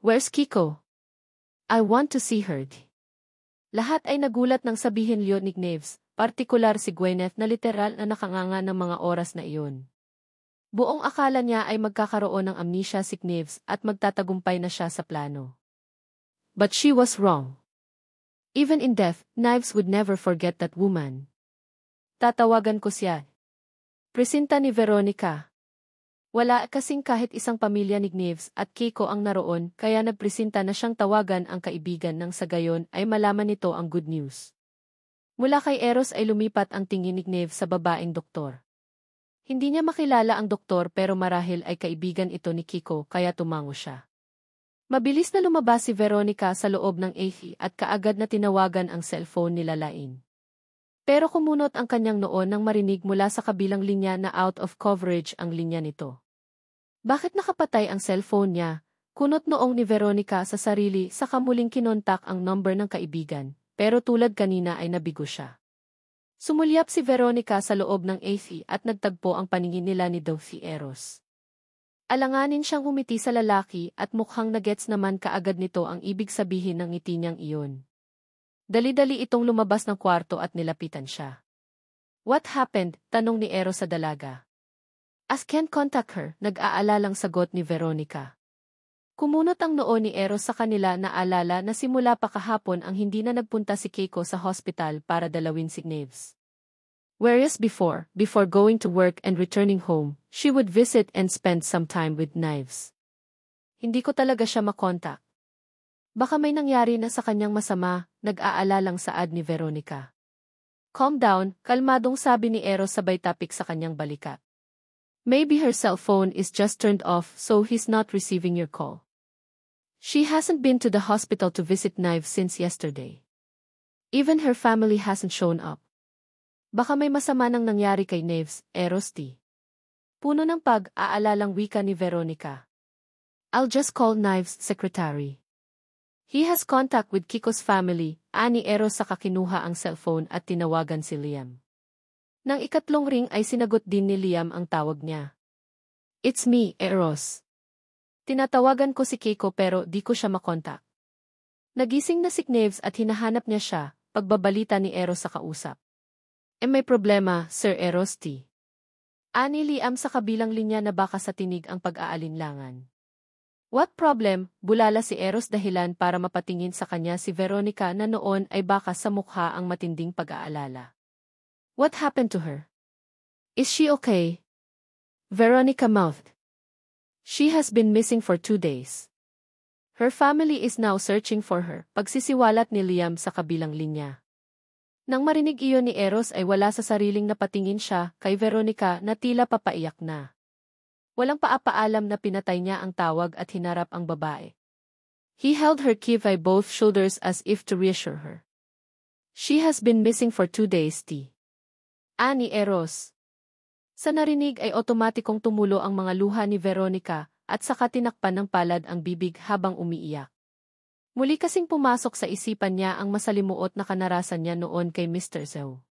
Where's Kiko? I want to see her. Lahat ay nagulat nang sabihin yun ni Knaves, partikular si Gwyneth na literal na nakanganga ng mga oras na iyon. Buong akala niya ay magkakaroon ng amnesia si Knaves at magtatagumpay na siya sa plano. But she was wrong. Even in death, Knives would never forget that woman. Tatawagan ko siya. Presinta ni Veronica. Wala kasing kahit isang pamilya ni Knaves at Kiko ang naroon kaya nagpresinta na siyang tawagan ang kaibigan nang sa gayon ay malaman nito ang good news. Mula kay Eros ay lumipat ang tingin ni Knaves sa babaeng doktor. Hindi niya makilala ang doktor pero marahil ay kaibigan ito ni Kiko kaya tumango siya. Mabilis na lumabas si Veronica sa loob ng AFI at kaagad na tinawagan ang cellphone nila Lain. Pero kumunot ang kanyang noon nang marinig mula sa kabilang linya na out of coverage ang linya nito. Bakit nakapatay ang cellphone niya? Kunot noong ni Veronica sa sarili saka muling kinontak ang number ng kaibigan, pero tulad kanina ay nabigo siya. Sumulyap si Veronica sa loob ng AFI at nagtagpo ang paningin nila ni Dolphy Eros. Alanganin siyang umiti sa lalaki at mukhang nagets naman kaagad nito ang ibig sabihin ng ngiti niyang iyon. Dali-dali itong lumabas ng kwarto at nilapitan siya. What happened? Tanong ni Eros sa dalaga. As can't contact her, nag-aalalang sagot ni Veronica. Kumunot ang noo ni Eros sa kanila na alala na simula pa kahapon ang hindi na nagpunta si Keiko sa hospital para dalawin si Knaves. Whereas before going to work and returning home, she would visit and spend some time with Knives. Hindi ko talaga siya makontak. Baka may nangyari na sa kanyang masama, nag-aalalang saad ni Veronica. Calm down, kalmadong sabi ni Eros sabay tapik sa kanyang balikat. Maybe her cell phone is just turned off so he's not receiving your call. She hasn't been to the hospital to visit Knives since yesterday. Even her family hasn't shown up. Baka may masama nang nangyari kay Knaves, Eros T. Puno ng pag-aalalang wika ni Veronica. I'll just call Knives' secretary. He has contact with Kiko's family, ani Eros sa kakinuha ang cellphone at tinawagan si Liam. Nang ikatlong ring ay sinagot din ni Liam ang tawag niya. It's me, Eros. Tinatawagan ko si Kiko pero di ko siya makontak. Nagising na si Knaves at hinahanap niya siya, pagbabalita ni Eros sa kausap. May problema, Sir Eros T. Ani Liam sa kabilang linya na baka sa tinig ang pag-aalinlangan. What problem? Bulala si Eros dahilan para mapatingin sa kanya si Veronica na noon ay baka sa mukha ang matinding pag-aalala. What happened to her? Is she okay? Veronica mouthed. She has been missing for 2 days. Her family is now searching for her, pagsisiwalat ni Liam sa kabilang linya. Nang marinig iyon ni Eros ay wala sa sariling napatingin siya kay Veronica na tila papaiyak na. Walang paapaalam na pinatay niya ang tawag at hinarap ang babae. He held her key by both shoulders as if to reassure her. She has been missing for 2 days, T. Ani Eros. Sa narinig ay otomatikong tumulo ang mga luha ni Veronica at saka tinakpan ng palad ang bibig habang umiiyak. Muli kasing pumasok sa isipan niya ang masalimuot na kanarasan niya noon kay Mr. Zhou.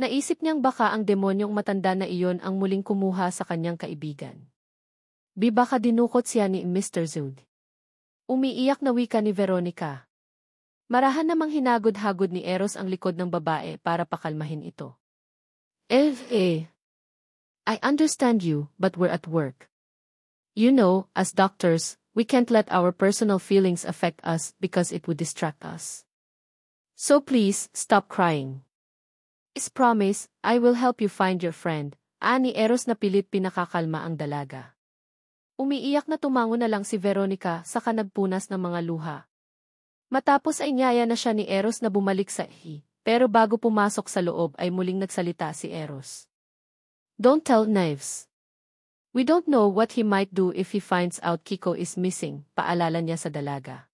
Naisip niyang baka ang demonyong matanda na iyon ang muling kumuha sa kanyang kaibigan. Baka dinukot siya ni Mr. Zhou. Umiiyak na wika ni Veronica. Marahan namang hinagod-hagod ni Eros ang likod ng babae para pakalmahin ito. I understand you, but we're at work. You know, as doctors, we can't let our personal feelings affect us because it would distract us. So please, stop crying. Is promise, I will help you find your friend, ani Eros na pilit pinakakalma ang dalaga. Umiiyak na tumango na lang si Veronica saka nagpunas ng mga luha. Matapos ay nyaya na siya ni Eros na bumalik sa ihi, pero bago pumasok sa loob ay muling nagsalita si Eros. Don't tell Knives. We don't know what he might do if he finds out Kiko is missing, paalala niya sa dalaga.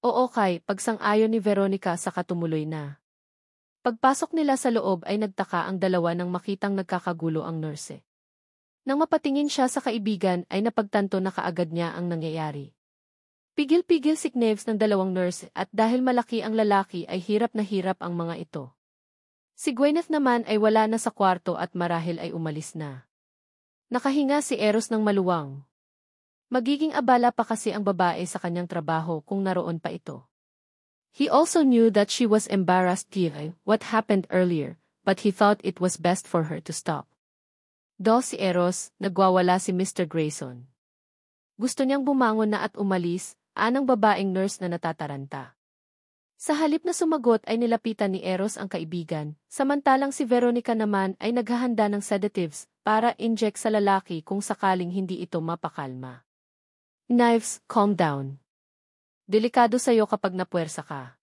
Oo kay, pagsang-ayon ni Veronica saka tumuloy na. Pagpasok nila sa loob ay nagtaka ang dalawa nang makitang nagkakagulo ang nurse. Nang mapatingin siya sa kaibigan ay napagtanto na kaagad niya ang nangyayari. Pigil-pigil si Knaves ng dalawang nurse at dahil malaki ang lalaki ay hirap na hirap ang mga ito. Si Gwyneth naman ay wala na sa kwarto at marahil ay umalis na. Nakahinga si Eros ng maluwang. Magiging abala pa kasi ang babae sa kanyang trabaho kung naroon pa ito. He also knew that she was embarrassed by what happened earlier, but he thought it was best for her to stop. Si Eros, nagwawala si Mr. Grayson. Gusto niyang bumangon na at umalis, anang babaeng nurse na natataranta. Sa halip na sumagot ay nilapitan ni Eros ang kaibigan, samantalang si Veronica naman ay naghahanda ng sedatives para inject sa lalaki kung sakaling hindi ito mapakalma. Knives, calm down. Delikado sa'yo kapag napuwersa ka.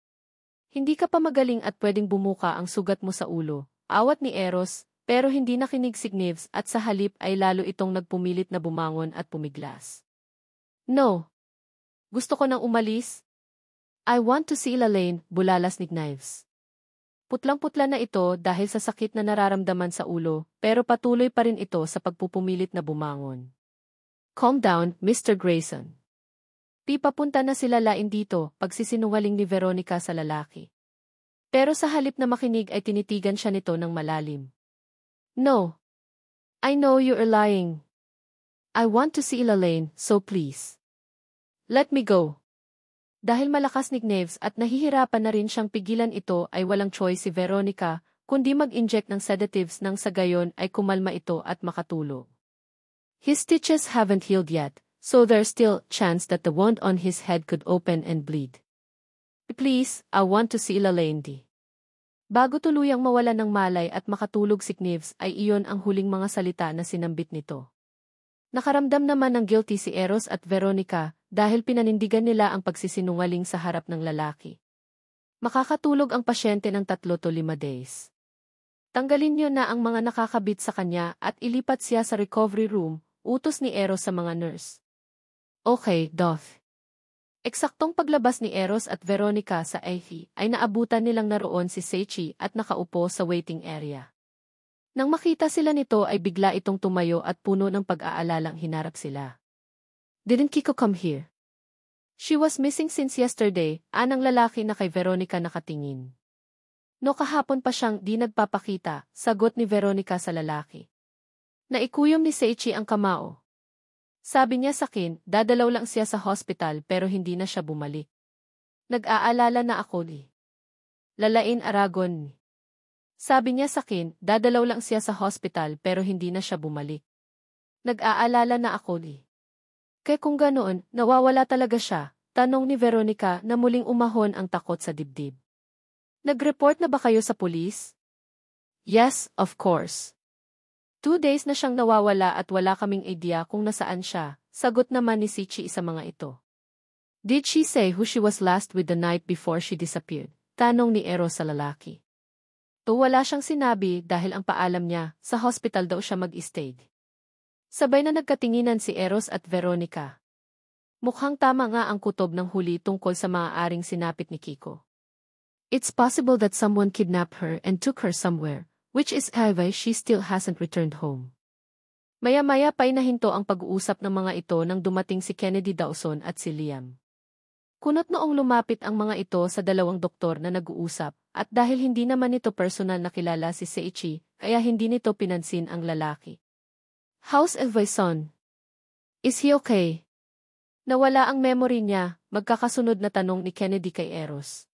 Hindi ka pa magaling at pwedeng bumuka ang sugat mo sa ulo, awat ni Eros, pero hindi nakinig si Knives at sa halip ay lalo itong nagpumilit na bumangon at pumiglas. No. Gusto ko nang umalis. I want to see Elaine, bulalas ni Knives. Putlang-putla na ito dahil sa sakit na nararamdaman sa ulo, pero patuloy pa rin ito sa pagpupumilit na bumangon. Calm down, Mr. Grayson. Papunta na sila lain dito, pagsisinungaling ni Veronica sa lalaki. Pero sa halip na makinig ay tinitigan siya nito ng malalim. No. I know you are lying. I want to see Elaine, so please. Let me go. Dahil malakas ni Knives at nahihirapan na rin siyang pigilan ito ay walang choice si Veronica, kundi mag-inject ng sedatives nang sa gayon ay kumalma ito at makatulog. His stitches haven't healed yet, so there's still chance that the wound on his head could open and bleed. Please, I want to see Elaine. Bago tuluyang mawalan ng malay at makatulog si Knives ay iyon ang huling mga salita na sinambit nito. Nakaramdam naman ng guilty si Eros at Veronica dahil pinanindigan nila ang pagsisinungaling sa harap ng lalaki. Makakatulog ang pasyente ng 3 to 5 days. Tanggalin niyo na ang mga nakakabit sa kanya at ilipat siya sa recovery room, utos ni Eros sa mga nurse. Okay, Doth. Eksaktong paglabas ni Eros at Veronica sa EFI ay naabutan nilang naroon si Seichi at nakaupo sa waiting area. Nang makita sila nito ay bigla itong tumayo at puno ng pag-aalalang hinarap sila. Didn't Kiko come here? She was missing since yesterday, anang lalaki na kay Veronica nakatingin. No kahapon pa siyang di nagpapakita, sagot ni Veronica sa lalaki. Naikuyom ni Seichi ang kamao. Sabi niya sa akin, dadalaw lang siya sa hospital pero hindi na siya bumalik. Nag-aalala na ako ni. Lalain Aragon. Sabi niya sa akin, dadalaw lang siya sa hospital pero hindi na siya bumalik. Nag-aalala na ako ni. Kaya kung ganoon, nawawala talaga siya, tanong ni Veronica na muling umahon ang takot sa dibdib. Nag-report na ba kayo sa pulis? Yes, of course. 2 days na siyang nawawala at wala kaming idea kung nasaan siya, sagot naman ni Seichi sa mga ito. Did she say who she was last with the night before she disappeared? Tanong ni Eros sa lalaki. Wala siyang sinabi dahil ang paalam niya, sa hospital daw siya mag-stay. Sabay na nagkatinginan si Eros at Veronica. Mukhang tama nga ang kutob ng huli tungkol sa maaaring sinapit ni Kiko. It's possible that someone kidnapped her and took her somewhere, which is why she still hasn't returned home. Maya-maya pa'y nahinto ang pag-uusap ng mga ito nang dumating si Kennedy Dawson at si Liam. Kunot noong lumapit ang mga ito sa dalawang doktor na nag-uusap, at dahil hindi naman nito personal na kilala si Seichi, kaya hindi nito pinansin ang lalaki. How's Elvaison? Is he okay? Nawala ang memory niya, magkakasunod na tanong ni Kennedy kay Eros.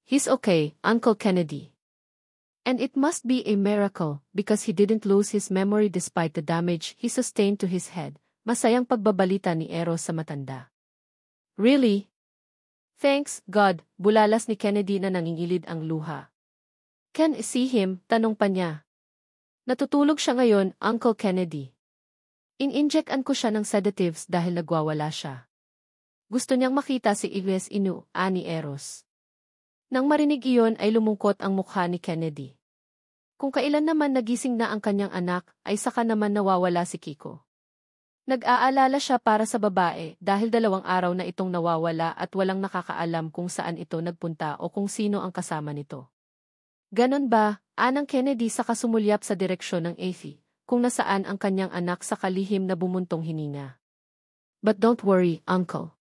He's okay, Uncle Kennedy. And it must be a miracle, because he didn't lose his memory despite the damage he sustained to his head. Masayang pagbabalita ni Eros sa matanda. Really? Thanks, God, bulalas ni Kennedy na nangingilid ang luha. Can I see him? Tanong pa niya. Natutulog siya ngayon, Uncle Kennedy. In-injectan ko siya ng sedatives dahil nagwawala siya. Gusto niyang makita si Ives Inu, ani Eros. Nang marinig iyon ay lumungkot ang mukha ni Kennedy. Kung kailan naman nagising na ang kanyang anak, ay saka naman nawawala si Kiko. Nag-aalala siya para sa babae dahil 2 araw na itong nawawala at walang nakakaalam kung saan ito nagpunta o kung sino ang kasama nito. Ganon ba, anang Kennedy sa kasumulyap sa direksyon ng EFI, kung nasaan ang kanyang anak sa kalihim na bumuntong hininga. But don't worry, Uncle.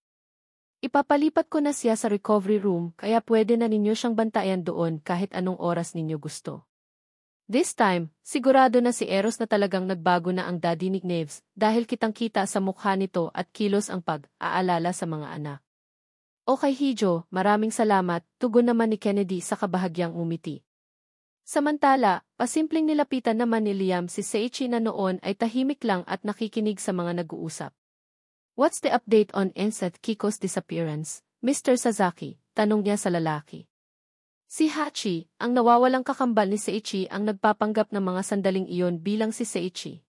Ipapalipat ko na siya sa recovery room kaya pwede na ninyo siyang bantayan doon kahit anong oras ninyo gusto. This time, sigurado na si Eros na talagang nagbago na ang daddy ni Neves dahil kitang-kita sa mukha nito at kilos ang pag-aalala sa mga anak. Okay Hijo, maraming salamat, tugon naman ni Kennedy sa kabahagyang umiti. Samantala, pasimpleng nilapitan naman ni Liam si Seiichi na noon ay tahimik lang at nakikinig sa mga nag-uusap. What's the update on Ense at Kiko's disappearance, Mr. Sasaki? Tanong niya sa lalaki. Si Hachi, ang nawawalang kakambal ni Seiichi ang nagpapanggap ng mga sandaling iyon bilang si Seiichi.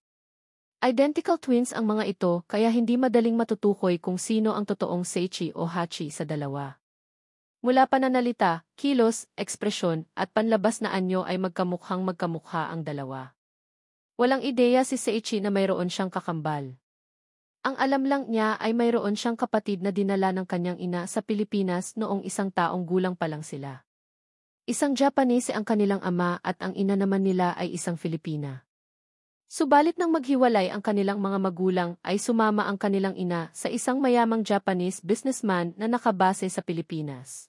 Identical twins ang mga ito kaya hindi madaling matutukoy kung sino ang totoong Seiichi o Hachi sa dalawa. Mula pananalita, kilos, ekspresyon, at panlabas na anyo ay magkamukha ang dalawa. Walang ideya si Seiichi na mayroon siyang kakambal. Ang alam lang niya ay mayroon siyang kapatid na dinala ng kanyang ina sa Pilipinas noong 1 taong gulang pa lang sila. Isang Japanese ang kanilang ama at ang ina naman nila ay isang Filipina. Subalit nang maghiwalay ang kanilang mga magulang ay sumama ang kanilang ina sa isang mayamang Japanese businessman na nakabase sa Pilipinas.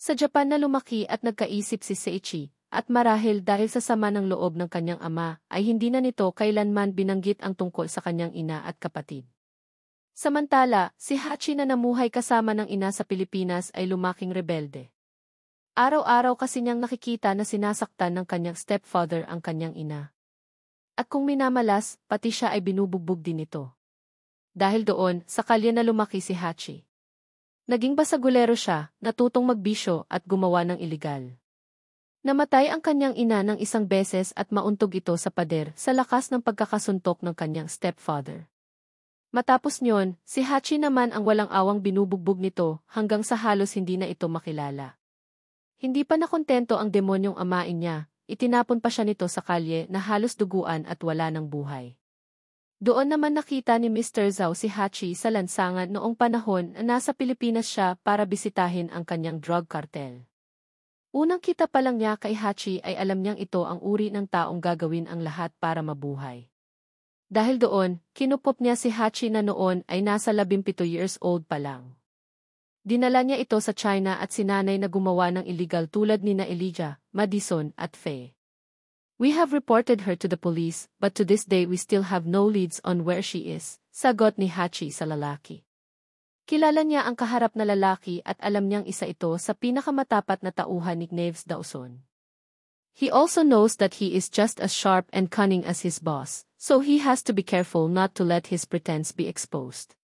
Sa Japan na lumaki at nagkaisip si Seiichi, at marahil dahil sa sama ng loob ng kanyang ama ay hindi na nito kailanman binanggit ang tungkol sa kanyang ina at kapatid. Samantala, si Hachi na namuhay kasama ng ina sa Pilipinas ay lumaking rebelde. Araw-araw kasi niyang nakikita na sinasaktan ng kanyang stepfather ang kanyang ina. At kung minamalas, pati siya ay binubugbog din ito. Dahil doon, sa kalye na lumaki si Hachi. Naging basagulero siya, natutong magbisyo at gumawa ng iligal. Namatay ang kanyang ina ng 1 beses at mauntog ito sa pader sa lakas ng pagkakasuntok ng kanyang stepfather. Matapos nyon, si Hachi naman ang walang awang binubugbog nito hanggang sa halos hindi na ito makilala. Hindi pa nakontento ang demonyong amain niya, itinapon pa siya nito sa kalye na halos duguan at wala ng buhay. Doon naman nakita ni Mr. Zhao si Hachi sa lansangan noong panahon na nasa Pilipinas siya para bisitahin ang kanyang drug cartel. Unang kita pa lang niya kay Hachi ay alam niyang ito ang uri ng taong gagawin ang lahat para mabuhay. Dahil doon, kinupop niya si Hachi na noon ay nasa 17 years old pa lang. Dinala niya ito sa China at sinanay na gumawa ng illegal tulad nina Elijah, Madison at Faye. We have reported her to the police, but to this day we still have no leads on where she is, sagot ni Hachi sa lalaki. Kilala niya ang kaharap na lalaki at alam niyang isa ito sa pinakamatapat na tauhan ni Neves Dawson. He also knows that he is just as sharp and cunning as his boss, so he has to be careful not to let his pretense be exposed.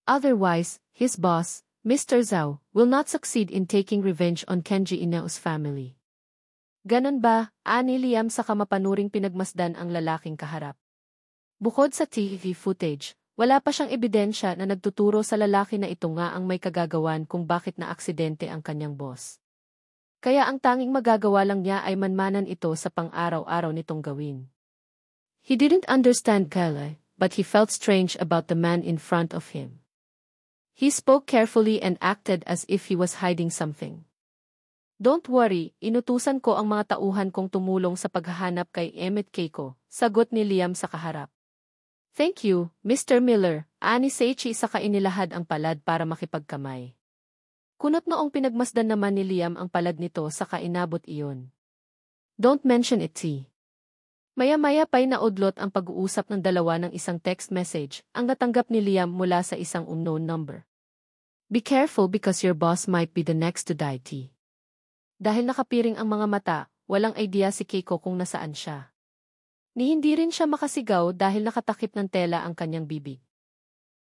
Otherwise, his boss, Mr. Zhao, will not succeed in taking revenge on Kenji Inao's family. Ganon ba, ani Liam sa kamapanuring pinagmasdan ang lalaking kaharap. Bukod sa TV footage, wala pa siyang ebidensya na nagtuturo sa lalaki na ito nga ang may kagagawan kung bakit na aksidente ang kanyang boss. Kaya ang tanging magagawa lang niya ay manmanan ito sa pang-araw-araw nitong gawin. He didn't understand Kale, but he felt strange about the man in front of him. He spoke carefully and acted as if he was hiding something. Don't worry, inutusan ko ang mga tauhan kong tumulong sa paghahanap kay Emmett Keiko, sagot ni Liam sa kaharap. Thank you, Mr. Miller, ani Seiichi sa kainilahad ang palad para makipagkamay. Kunot noong pinagmasdan naman ni Liam ang palad nito sa kainabot iyon. Don't mention it, T. Maya-maya pa'y naudlot ang pag-uusap ng dalawa ng isang text message ang natanggap ni Liam mula sa isang unknown number. Be careful because your boss might be the next to die, T. Dahil nakapiring ang mga mata, walang idea si Keiko kung nasaan siya. Ni hindi rin siya makasigaw dahil nakatakip ng tela ang kanyang bibig.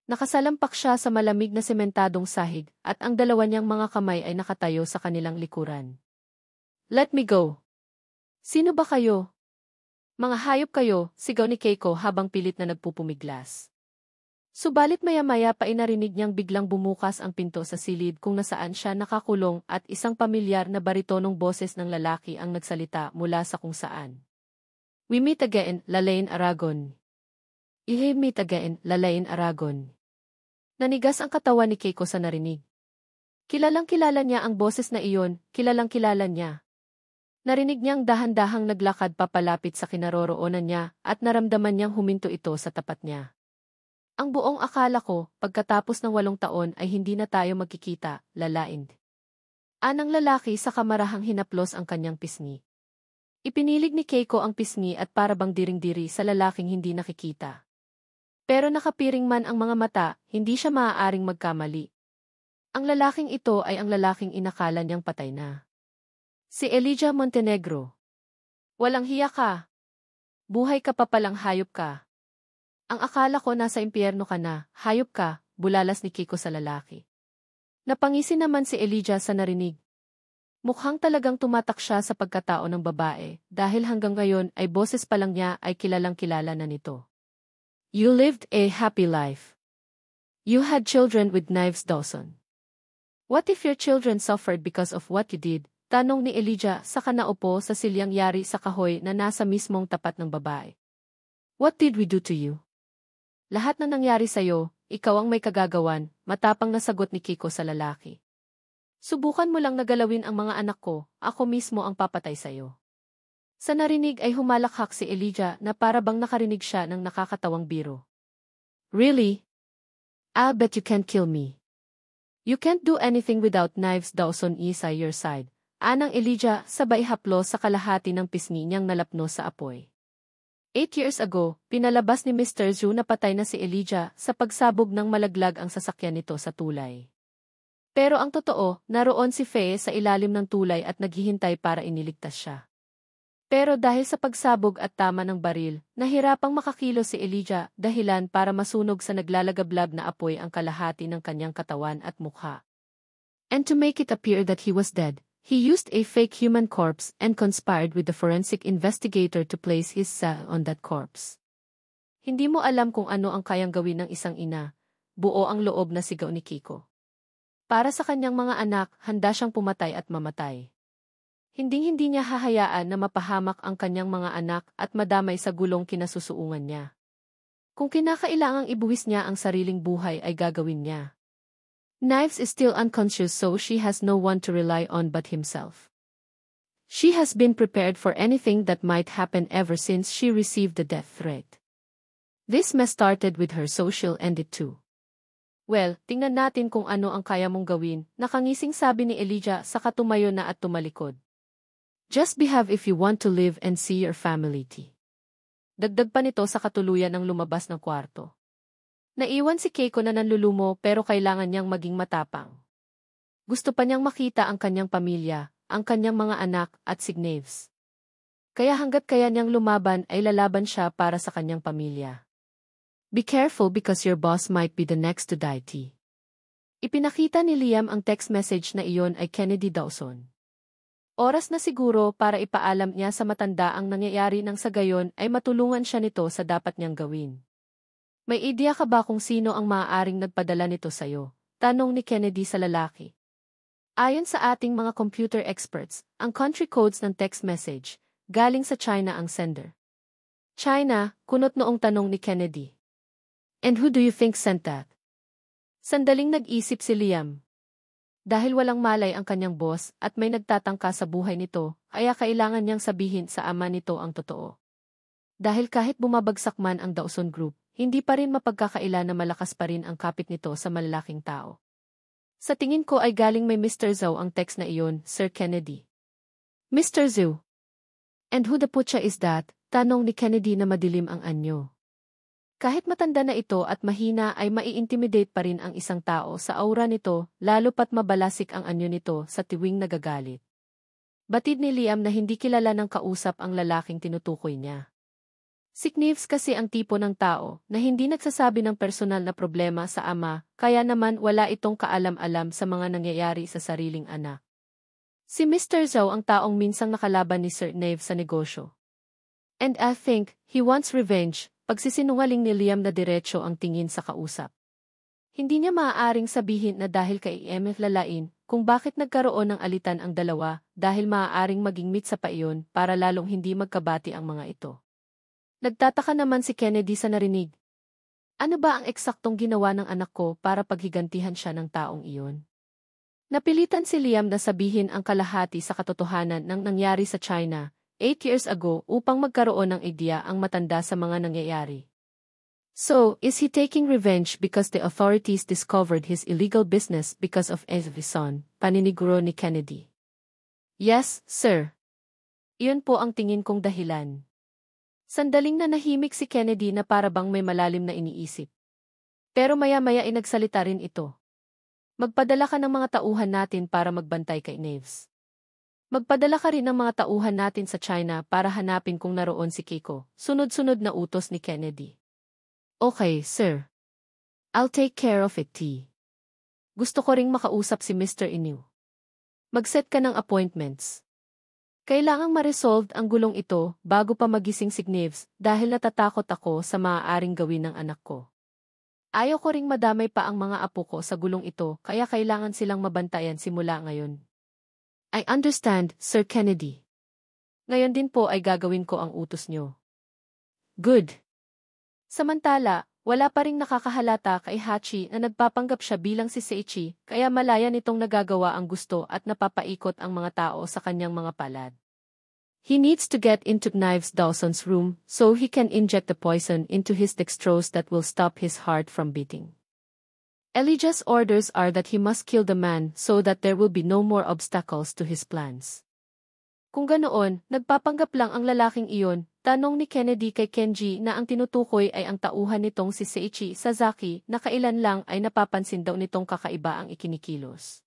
Nakasalampak siya sa malamig na sementadong sahig at ang dalawa niyang mga kamay ay nakatayo sa kanilang likuran. Let me go. Sino ba kayo? Mga hayop kayo, sigaw ni Keiko habang pilit na nagpupumiglas. Subalit maya-maya pa inarinig niyang biglang bumukas ang pinto sa silid kung nasaan siya nakakulong at isang pamilyar na baritonong boses ng lalaki ang nagsalita mula sa kung saan. We meet again, Lalaine Aragon. We meet again, Lalaine Aragon. Nanigas ang katawan ni Keiko sa narinig. Kilalang-kilala niya ang boses na iyon, kilalang-kilala niya. Narinig niyang dahan-dahang naglakad papalapit sa kinaroroonan niya at naramdaman niyang huminto ito sa tapat niya. Ang buong akala ko, pagkatapos ng 8 taon ay hindi na tayo magkikita, Lalaine. Anang lalaki sa kamarahang hinaplos ang kanyang pisngi. Ipinilig ni Keiko ang pisngi at parabang diring-diri sa lalaking hindi nakikita. Pero nakapiring man ang mga mata, hindi siya maaaring magkamali. Ang lalaking ito ay ang lalaking inakala niyang patay na. Si Elijah Montenegro. Walang hiya ka. Buhay ka pa palang hayop ka. Ang akala ko nasa impyerno ka na, hayop ka, bulalas ni Keiko sa lalaki. Napangisi naman si Elijah sa narinig. Mukhang talagang tumatak siya sa pagkatao ng babae dahil hanggang ngayon ay boses pa lang niya ay kilalang-kilala na nito. You lived a happy life. You had children with Knives Dawson. What if your children suffered because of what you did? Tanong ni Elijah sa kanaupo sa silyang yari sa kahoy na nasa mismong tapat ng babae. What did we do to you? Lahat na nangyari sa'yo, ikaw ang may kagagawan, matapang na sagot ni Keiko sa lalaki. Subukan mo lang nagalawin ang mga anak ko, ako mismo ang papatay sa'yo. Sa narinig ay humalakhak si Elijah na para bang nakarinig siya ng nakakatawang biro. Really? I'll bet you can't kill me. You can't do anything without Knives Dawson is at your side. Anang Elijah sabay haplo sa kalahati ng pisngi niyang nalapno sa apoy. 8 years ago, pinalabas ni Mr. Zhu na patay na si Elijah sa pagsabog ng malaglag ang sasakyan nito sa tulay. Pero ang totoo, naroon si Faye sa ilalim ng tulay at naghihintay para iniligtas siya. Pero dahil sa pagsabog at tama ng baril, nahirapang makakilos si Elijah dahilan para masunog sa naglalagablab na apoy ang kalahati ng kanyang katawan at mukha. And to make it appear that he was dead, he used a fake human corpse and conspired with the forensic investigator to place his cell on that corpse. Hindi mo alam kung ano ang kayang gawin ng isang ina, buo ang loob na sigaw ni Keiko. Para sa kanyang mga anak, handa siyang pumatay at mamatay. Hinding-hindi niya hahayaan na mapahamak ang kanyang mga anak at madamay sa gulong kinasusuungan niya. Kung kinakailangang ibuwis niya ang sariling buhay ay gagawin niya. Knives is still unconscious so she has no one to rely on but himself. She has been prepared for anything that might happen ever since she received the death threat. This mess started with her so she'll end it too. Well, tingnan natin kung ano ang kaya mong gawin, nakangising sabi ni Elijah sa katumayo na at tumalikod. Just behave if you want to live and see your family. Dagdag pa nito sa katuluyan ng lumabas ng kwarto. Naiwan si Keiko na nanlulumo pero kailangan niyang maging matapang. Gusto pa niyang makita ang kanyang pamilya, ang kanyang mga anak at si Knives. Kaya hanggat kaya niyang lumaban ay lalaban siya para sa kanyang pamilya. Be careful because your boss might be the next to die. Ipinakita ni Liam ang text message na iyon ay Kennedy Dawson. Oras na siguro para ipaalam niya sa matanda ang nangyayari nang sa gayon ay matulungan siya nito sa dapat niyang gawin. May ideya ka ba kung sino ang maaaring nagpadala nito sa'yo? Tanong ni Kennedy sa lalaki. Ayon sa ating mga computer experts, ang country codes ng text message, galing sa China ang sender. China, kunot noong tanong ni Kennedy. And who do you think sent that? Sandaling nag-isip si Liam. Dahil walang malay ang kanyang boss at may nagtatangka sa buhay nito, kaya kailangan niyang sabihin sa ama nito ang totoo. Dahil kahit bumabagsak man ang Dawson Group, hindi pa rin mapagkakaila na malakas pa rin ang kapit nito sa malalaking tao. Sa tingin ko ay galing may Mr. Zhou ang text na iyon, Sir Kennedy. Mr. Zhou? And who the putya is that? Tanong ni Kennedy na madilim ang anyo. Kahit matanda na ito at mahina ay mai-intimidate pa rin ang isang tao sa aura nito, lalo pat mabalasik ang anyo nito sa tiwing nagagalit. Batid ni Liam na hindi kilala ng kausap ang lalaking tinutukoy niya. Si Knives kasi ang tipo ng tao na hindi nagsasabi ng personal na problema sa ama, kaya naman wala itong kaalam-alam sa mga nangyayari sa sariling anak. Si Mr. Zhou ang taong minsang nakalaban ni Sir Knives sa negosyo. And I think he wants revenge. Pagsisinungaling ni Liam na diretso ang tingin sa kausap. Hindi niya maaaring sabihin na dahil kay MF lalain kung bakit nagkaroon ng alitan ang dalawa dahil maaaring maging mitsa pa iyon para lalong hindi magkabati ang mga ito. Nagtataka naman si Kennedy sa narinig. Ano ba ang eksaktong ginawa ng anak ko para paghigantihan siya ng taong iyon? Napilitan si Liam na sabihin ang kalahati sa katotohanan ng nangyari sa China 8 years ago upang magkaroon ng ideya ang matanda sa mga nangyayari. So, is he taking revenge because the authorities discovered his illegal business because of Edison? Paniniguro ni Kennedy. Yes, sir. Iyon po ang tingin kong dahilan. Sandaling nanahimik si Kennedy na para bang may malalim na iniisip. Pero maya-maya ay nagsalita rin ito. Magpadala ka ng mga tauhan natin para magbantay kay Neves. Magpadala ka rin ng mga tauhan natin sa China para hanapin kung naroon si Keiko. Sunod-sunod na utos ni Kennedy. Okay, sir. I'll take care of it, T. Gusto ko ring makausap si Mr. Inu. Mag-set ka ng appointments. Kailangang ma-resolve ang gulong ito bago pa magising si Neves dahil natatakot ako sa maaaring gawin ng anak ko. Ayaw ko ring madamay pa ang mga apo ko sa gulong ito kaya kailangan silang mabantayan simula ngayon. I understand, Sir Kennedy. Ngayon din po ay gagawin ko ang utos nyo. Good. Samantala, wala pa ring nakakahalata kay Hachi na nagpapanggap siya bilang si Seichi kaya malaya nitong nagagawa ang gusto at napapaikot ang mga tao sa kanyang mga palad. He needs to get into Knives Dawson's room so he can inject the poison into his dextrose that will stop his heart from beating. Elijah's orders are that he must kill the man so that there will be no more obstacles to his plans. Kung ganoon, nagpapanggap lang ang lalaking iyon, tanong ni Kennedy kay Kenji na ang tinutukoy ay ang tauhan nitong si Seiichi Sasaki na kailan lang ay napapansin daw nitong kakaiba ang ikinikilos.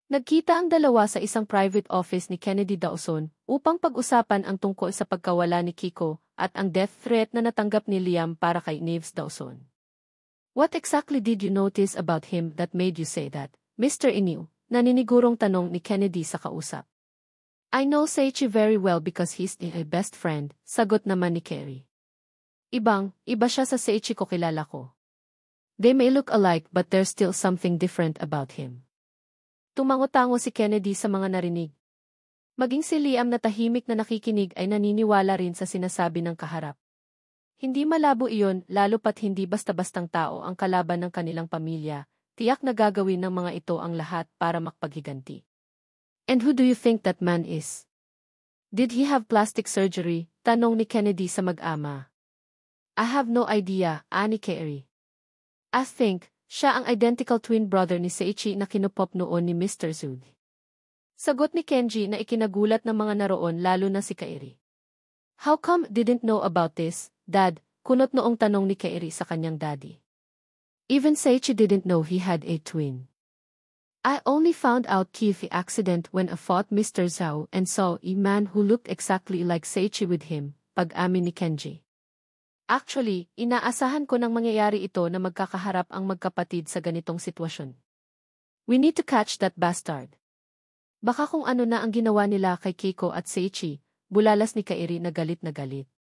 Nagkita ang dalawa sa isang private office ni Kennedy Dawson upang pag-usapan ang tungkol sa pagkawala ni Kiko at ang death threat na natanggap ni Liam para kay Neves Dawson. What exactly did you notice about him that made you say that, Mr. Inu? Naninigurong tanong ni Kennedy sa kausap. I know Seiichi very well because he's my best friend, sagot naman ni Kerry. Iba siya sa Seiichi ko kilala ko. They may look alike but there's still something different about him. Tumango-tango si Kennedy sa mga narinig. Maging si Liam na tahimik na nakikinig ay naniniwala rin sa sinasabi ng kaharap. Hindi malabo iyon lalo pat hindi basta-bastang tao ang kalaban ng kanilang pamilya, tiyak na gagawin ng mga ito ang lahat para makpaghiganti. And who do you think that man is? Did he have plastic surgery? Tanong ni Kennedy sa mag-ama. I have no idea, ani Kerry. I think, siya ang identical twin brother ni Seiichi na kinupop noon ni Mr. Zud. Sagot ni Kenji na ikinagulat ng mga naroon lalo na si Kairi. How come didn't know about this, Dad? Kunot noong tanong ni Kairi sa kanyang daddy. Even Seiichi didn't know he had a twin. I only found out the accident when I fought Mr. Zhao and saw a man who looked exactly like Seiichi with him, pag-amin ni Kenji. Actually, inaasahan ko nang mangyayari ito na magkakaharap ang magkapatid sa ganitong sitwasyon. We need to catch that bastard. Baka kung ano na ang ginawa nila kay Keiko at Seiichi, bulalas ni Kairi na galit na galit.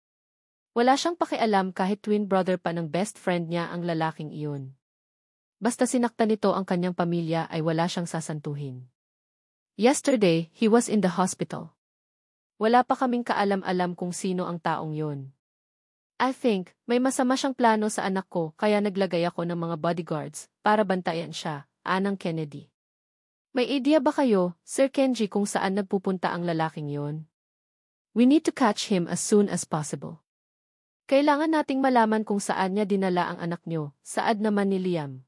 Wala siyang pakialam kahit twin brother pa ng best friend niya ang lalaking iyon. Basta sinaktan nito ang kanyang pamilya ay wala siyang sasantuhin. Yesterday, he was in the hospital. Wala pa kaming kaalam-alam kung sino ang taong yon. I think, may masama siyang plano sa anak ko kaya naglagay ako ng mga bodyguards para bantayan siya, anang Kennedy. May idea ba kayo, Sir Kenji kung saan nagpupunta ang lalaking yon? We need to catch him as soon as possible. Kailangan nating malaman kung saan niya dinala ang anak niyo, saad naman ni Liam.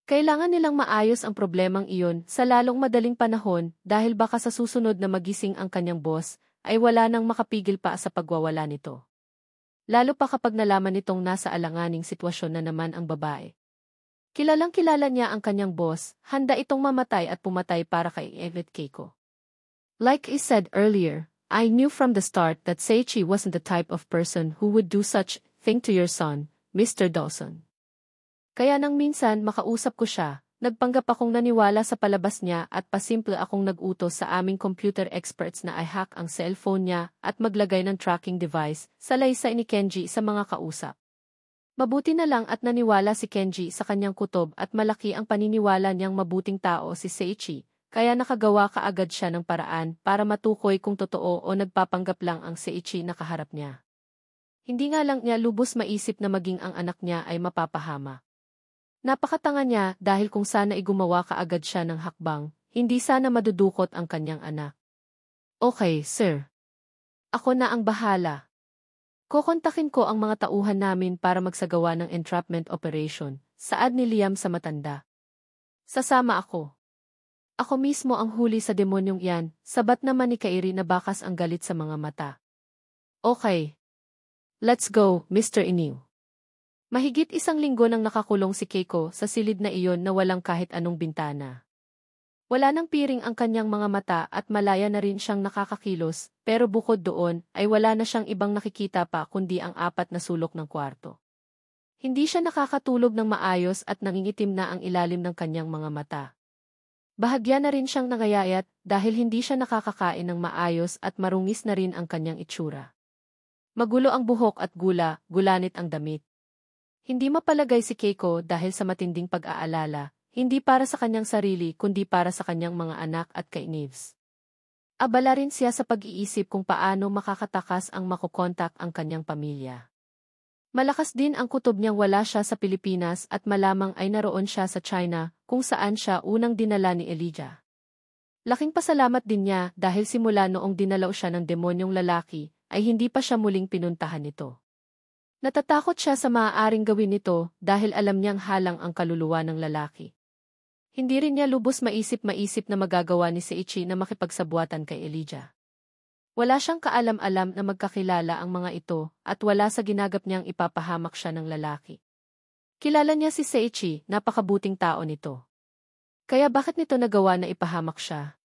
Kailangan nilang maayos ang problemang iyon sa lalong madaling panahon dahil baka sa susunod na magising ang kanyang boss ay wala nang makapigil pa sa pagwawala nito. Lalo pa kapag nalaman nitong nasa alanganing sitwasyon na naman ang babae. Kilalang-kilala niya ang kanyang boss, handa itong mamatay at pumatay para kay Evet Keiko. Like I said earlier, I knew from the start that Seiichi wasn't the type of person who would do such thing to your son, Mr. Dawson. Kaya nang minsan makausap ko siya, nagpanggap akong naniwala sa palabas niya at pasimple akong nag-utos sa aming computer experts na i-hack ang cellphone niya at maglagay ng tracking device sa laysay ni Kenji sa mga kausap. Mabuti na lang at naniwala si Kenji sa kanyang kutob at malaki ang paniniwala niyang mabuting tao si Seiichi. Kaya nakagawa kaagad siya ng paraan para matukoy kung totoo o nagpapanggap lang ang Seiichi na kaharap niya. Hindi nga lang niya lubos maisip na maging ang anak niya ay mapapahama. Napakatanga niya dahil kung sana gumawa kaagad siya ng hakbang, hindi sana madudukot ang kanyang anak. Okay, sir. Ako na ang bahala. Kokontakin ko ang mga tauhan namin para magsagawa ng entrapment operation, saad ni Liam sa matanda. Sasama ako. Ako mismo ang huli sa demonyong iyan, sabat naman ni Kairi na bakas ang galit sa mga mata. Okay. Let's go, Mr. Iniw. Mahigit isang linggo nang nakakulong si Keiko sa silid na iyon na walang kahit anong bintana. Wala nang piring ang kanyang mga mata at malaya na rin siyang nakakakilos, pero bukod doon ay wala na siyang ibang nakikita pa kundi ang apat na sulok ng kwarto. Hindi siya nakakatulog ng maayos at nangingitim na ang ilalim ng kanyang mga mata. Bahagya na rin siyang nangayayat dahil hindi siya nakakakain ng maayos at marungis na rin ang kanyang itsura. Magulo ang buhok at gulanit ang damit. Hindi mapalagay si Keiko dahil sa matinding pag-aalala, hindi para sa kanyang sarili kundi para sa kanyang mga anak at kay Neves. Abala rin siya sa pag-iisip kung paano makakatakas ang makokontak ang kanyang pamilya. Malakas din ang kutob niyang wala siya sa Pilipinas at malamang ay naroon siya sa China, kung saan siya unang dinala ni Elijah. Laking pasalamat din niya dahil simula noong dinalaw siya ng demonyong lalaki, ay hindi pa siya muling pinuntahan nito. Natatakot siya sa maaaring gawin nito dahil alam niyang halang ang kaluluwa ng lalaki. Hindi rin niya lubos maisip na magagawa ni Seiichi na makipagsabuatan kay Elijah. Wala siyang kaalam-alam na magkakilala ang mga ito at wala sa ginagap niyang ipapahamak siya ng lalaki. Kilala niya si Seiichi, napakabuting tao nito. Kaya bakit nito nagawa na ipahamak siya?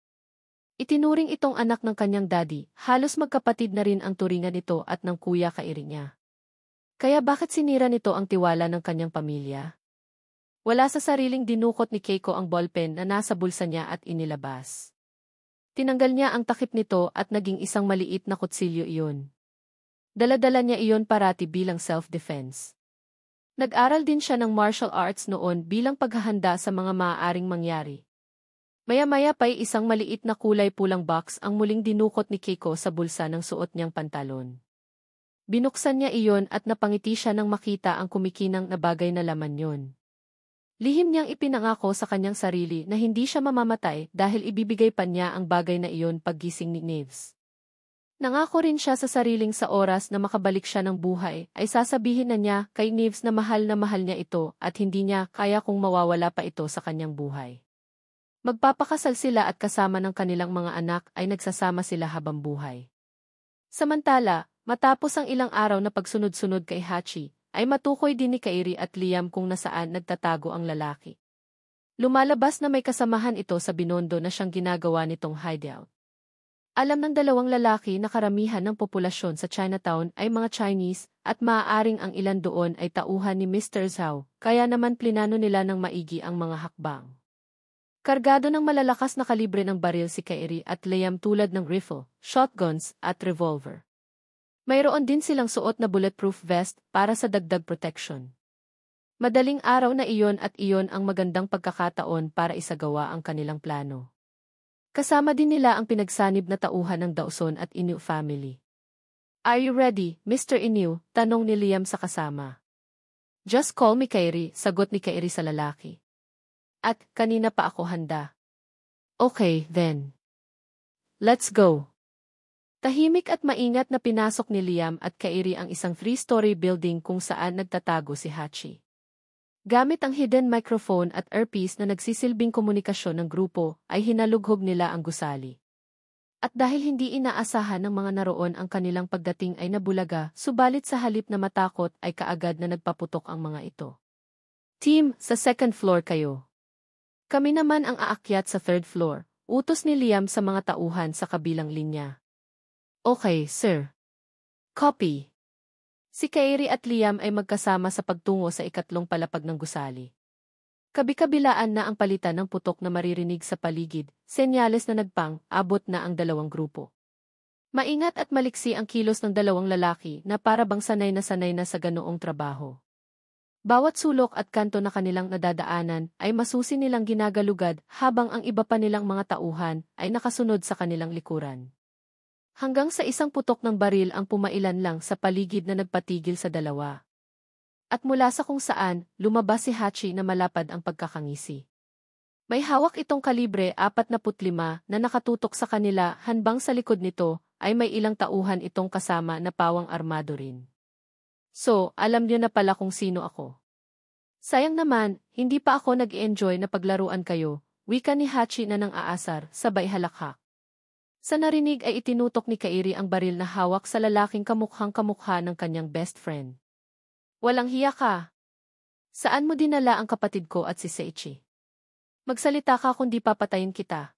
Itinuring itong anak ng kanyang daddy, halos magkapatid na rin ang turingan nito at ng kuya Kairi niya. Kaya bakit sinira nito ang tiwala ng kanyang pamilya? Wala sa sariling dinukot ni Keiko ang ballpen na nasa bulsa niya at inilabas. Tinanggal niya ang takip nito at naging isang maliit na kutsilyo iyon. Dala-dala niya iyon parati bilang self-defense. Nag-aral din siya ng martial arts noon bilang paghahanda sa mga maaaring mangyari. Maya-maya pa'y isang maliit na kulay pulang box ang muling dinukot ni Keiko sa bulsa ng suot niyang pantalon. Binuksan niya iyon at napangiti siya nang makita ang kumikinang na bagay na laman yon. Lihim niyang ipinangako sa kanyang sarili na hindi siya mamamatay dahil ibibigay pa niya ang bagay na iyon paggising ni Neves. Nangako rin siya sa sariling sa oras na makabalik siya ng buhay ay sasabihin na niya kay Neves na mahal niya ito at hindi niya kaya kung mawawala pa ito sa kanyang buhay. Magpapakasal sila at kasama ng kanilang mga anak ay nagsasama sila habang buhay. Samantala, matapos ang ilang araw na pagsunod-sunod kay Hachi, ay matukoy din ni Kairi at Liam kung nasaan nagtatago ang lalaki. Lumalabas na may kasamahan ito sa binondo na siyang ginagawa nitong hideout. Alam ng dalawang lalaki na karamihan ng populasyon sa Chinatown ay mga Chinese at maaaring ang ilan doon ay tauhan ni Mr. Zhao, kaya naman plinano nila ng maigi ang mga hakbang. Kargado ng malalakas na kalibre ng baril si Kairi at Liam tulad ng rifle, shotguns at revolver. Mayroon din silang suot na bulletproof vest para sa dagdag protection. Madaling araw na iyon at iyon ang magandang pagkakataon para isagawa ang kanilang plano. Kasama din nila ang pinagsanib na tauhan ng Dawson at Iniw family. "Are you ready, Mr. Iniw?" tanong ni Liam sa kasama. "Just call me Kairi," sagot ni Kairi sa lalaki. "At kanina pa ako handa." "Okay, then. Let's go." Tahimik at maingat na pinasok ni Liam at Kairi ang isang 3-story building kung saan nagtatago si Hachi. Gamit ang hidden microphone at earpiece na nagsisilbing komunikasyon ng grupo, ay hinalughog nila ang gusali. At dahil hindi inaasahan ng mga naroon ang kanilang pagdating ay nabulaga, subalit sa halip na matakot ay kaagad na nagpaputok ang mga ito. "Team, sa second floor kayo. Kami naman ang aakyat sa third floor," utos ni Liam sa mga tauhan sa kabilang linya. "Okay, sir." Copy. Si Kairi at Liam ay magkasama sa pagtungo sa ikatlong palapag ng gusali. Kabi-kabilaan na ang palitan ng putok na maririnig sa paligid, senyales na abot na ang dalawang grupo. Maingat at maliksi ang kilos ng dalawang lalaki na para bang sanay na sa ganoong trabaho. Bawat sulok at kanto na kanilang nadadaanan ay masusi nilang ginagalugad habang ang iba pa nilang mga tauhan ay nakasunod sa kanilang likuran. Hanggang sa isang putok ng baril ang pumailan lang sa paligid na nagpatigil sa dalawa. At mula sa kung saan, lumabas si Hachi na malapad ang pagkakangisi. May hawak itong kalibre 45 na nakatutok sa kanila, hanbang sa likod nito ay may ilang tauhan itong kasama na pawang armado rin. "So, alam niyo na pala kung sino ako. Sayang naman, hindi pa ako nag-enjoy na paglaruan kayo," Wika ni Hachi na nang aasar, sabay halakhak. Sa narinig ay itinutok ni Kairi ang baril na hawak sa lalaking kamukhang-kamukha ng kanyang best friend. Walang hiya ka. Saan mo dinala ang kapatid ko at si Seichi? Magsalita ka kundi papatayin kita.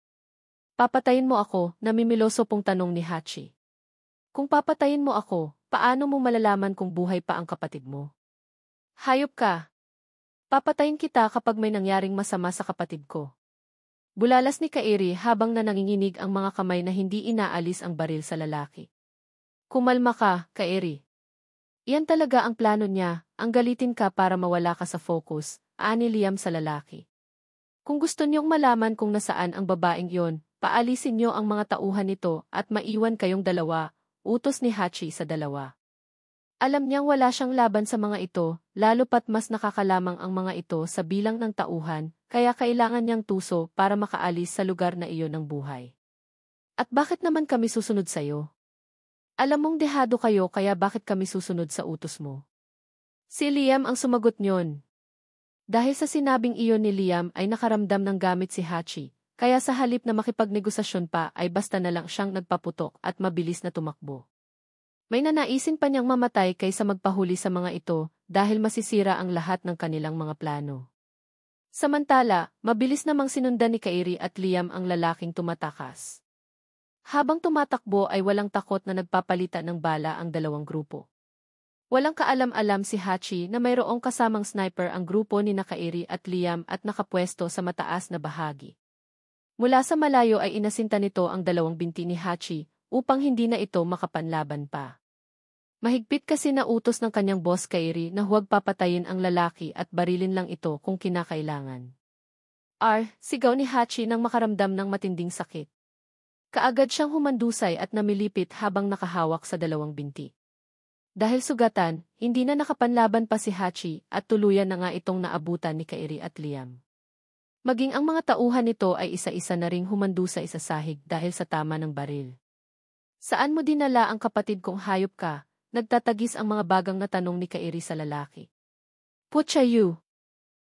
Papatayin mo ako, namimiloso pong tanong ni Hachi. Kung papatayin mo ako, paano mo malalaman kung buhay pa ang kapatid mo? Hayop ka. Papatayin kita kapag may nangyaring masama sa kapatid ko. Bulalas ni Kairi habang nananginginig ang mga kamay na hindi inaalis ang baril sa lalaki. Kumalma ka, Kairi. Iyan talaga ang plano niya, ang galitin ka para mawala ka sa focus, ani Liam sa lalaki. Kung gusto niyong malaman kung nasaan ang babaeng iyon, paalisin niyo ang mga tauhan nito at maiwan kayong dalawa, utos ni Hachi sa dalawa. Alam niyang wala siyang laban sa mga ito, lalo pat mas nakakalamang ang mga ito sa bilang ng tauhan, kaya kailangan niyang tuso para makaalis sa lugar na iyon ng buhay. At bakit naman kami susunod sa'yo? Alam mong dehado kayo kaya bakit kami susunod sa utos mo? Si Liam ang sumagot niyon. Dahil sa sinabing iyon ni Liam ay nakaramdam ng gamit si Hachi, kaya sa halip na makipagnegosasyon pa ay basta na lang siyang nagpaputok at mabilis na tumakbo. May nanaisin pa niyang mamatay kaysa magpahuli sa mga ito dahil masisira ang lahat ng kanilang mga plano. Samantala, mabilis namang sinundan ni Kairi at Liam ang lalaking tumatakas. Habang tumatakbo ay walang takot na nagpapalitan ng bala ang dalawang grupo. Walang kaalam-alam si Hachi na mayroong kasamang sniper ang grupo ni Kairi at Liam at nakapwesto sa mataas na bahagi. Mula sa malayo ay inasinta nito ang dalawang binti ni Hachi upang hindi na ito makapanlaban pa. Mahigpit kasi na utos ng kanyang boss Kairi na huwag papatayin ang lalaki at barilin lang ito kung kinakailangan. Sigaw ni Hachi nang makaramdam ng matinding sakit. Kaagad siyang humandusay at namilipit habang nakahawak sa dalawang binti. Dahil sugatan, hindi na nakapanlaban pa si Hachi at tuluyan na nga itong naabutan ni Kairi at Liam. Maging ang mga tauhan nito ay isa-isa na ring humandusay sa sahig dahil sa tama ng baril. Saan mo dinala ang kapatid kong hayop ka? Nagtatagis ang mga bagang na tanong ni Kairi sa lalaki. Putya you!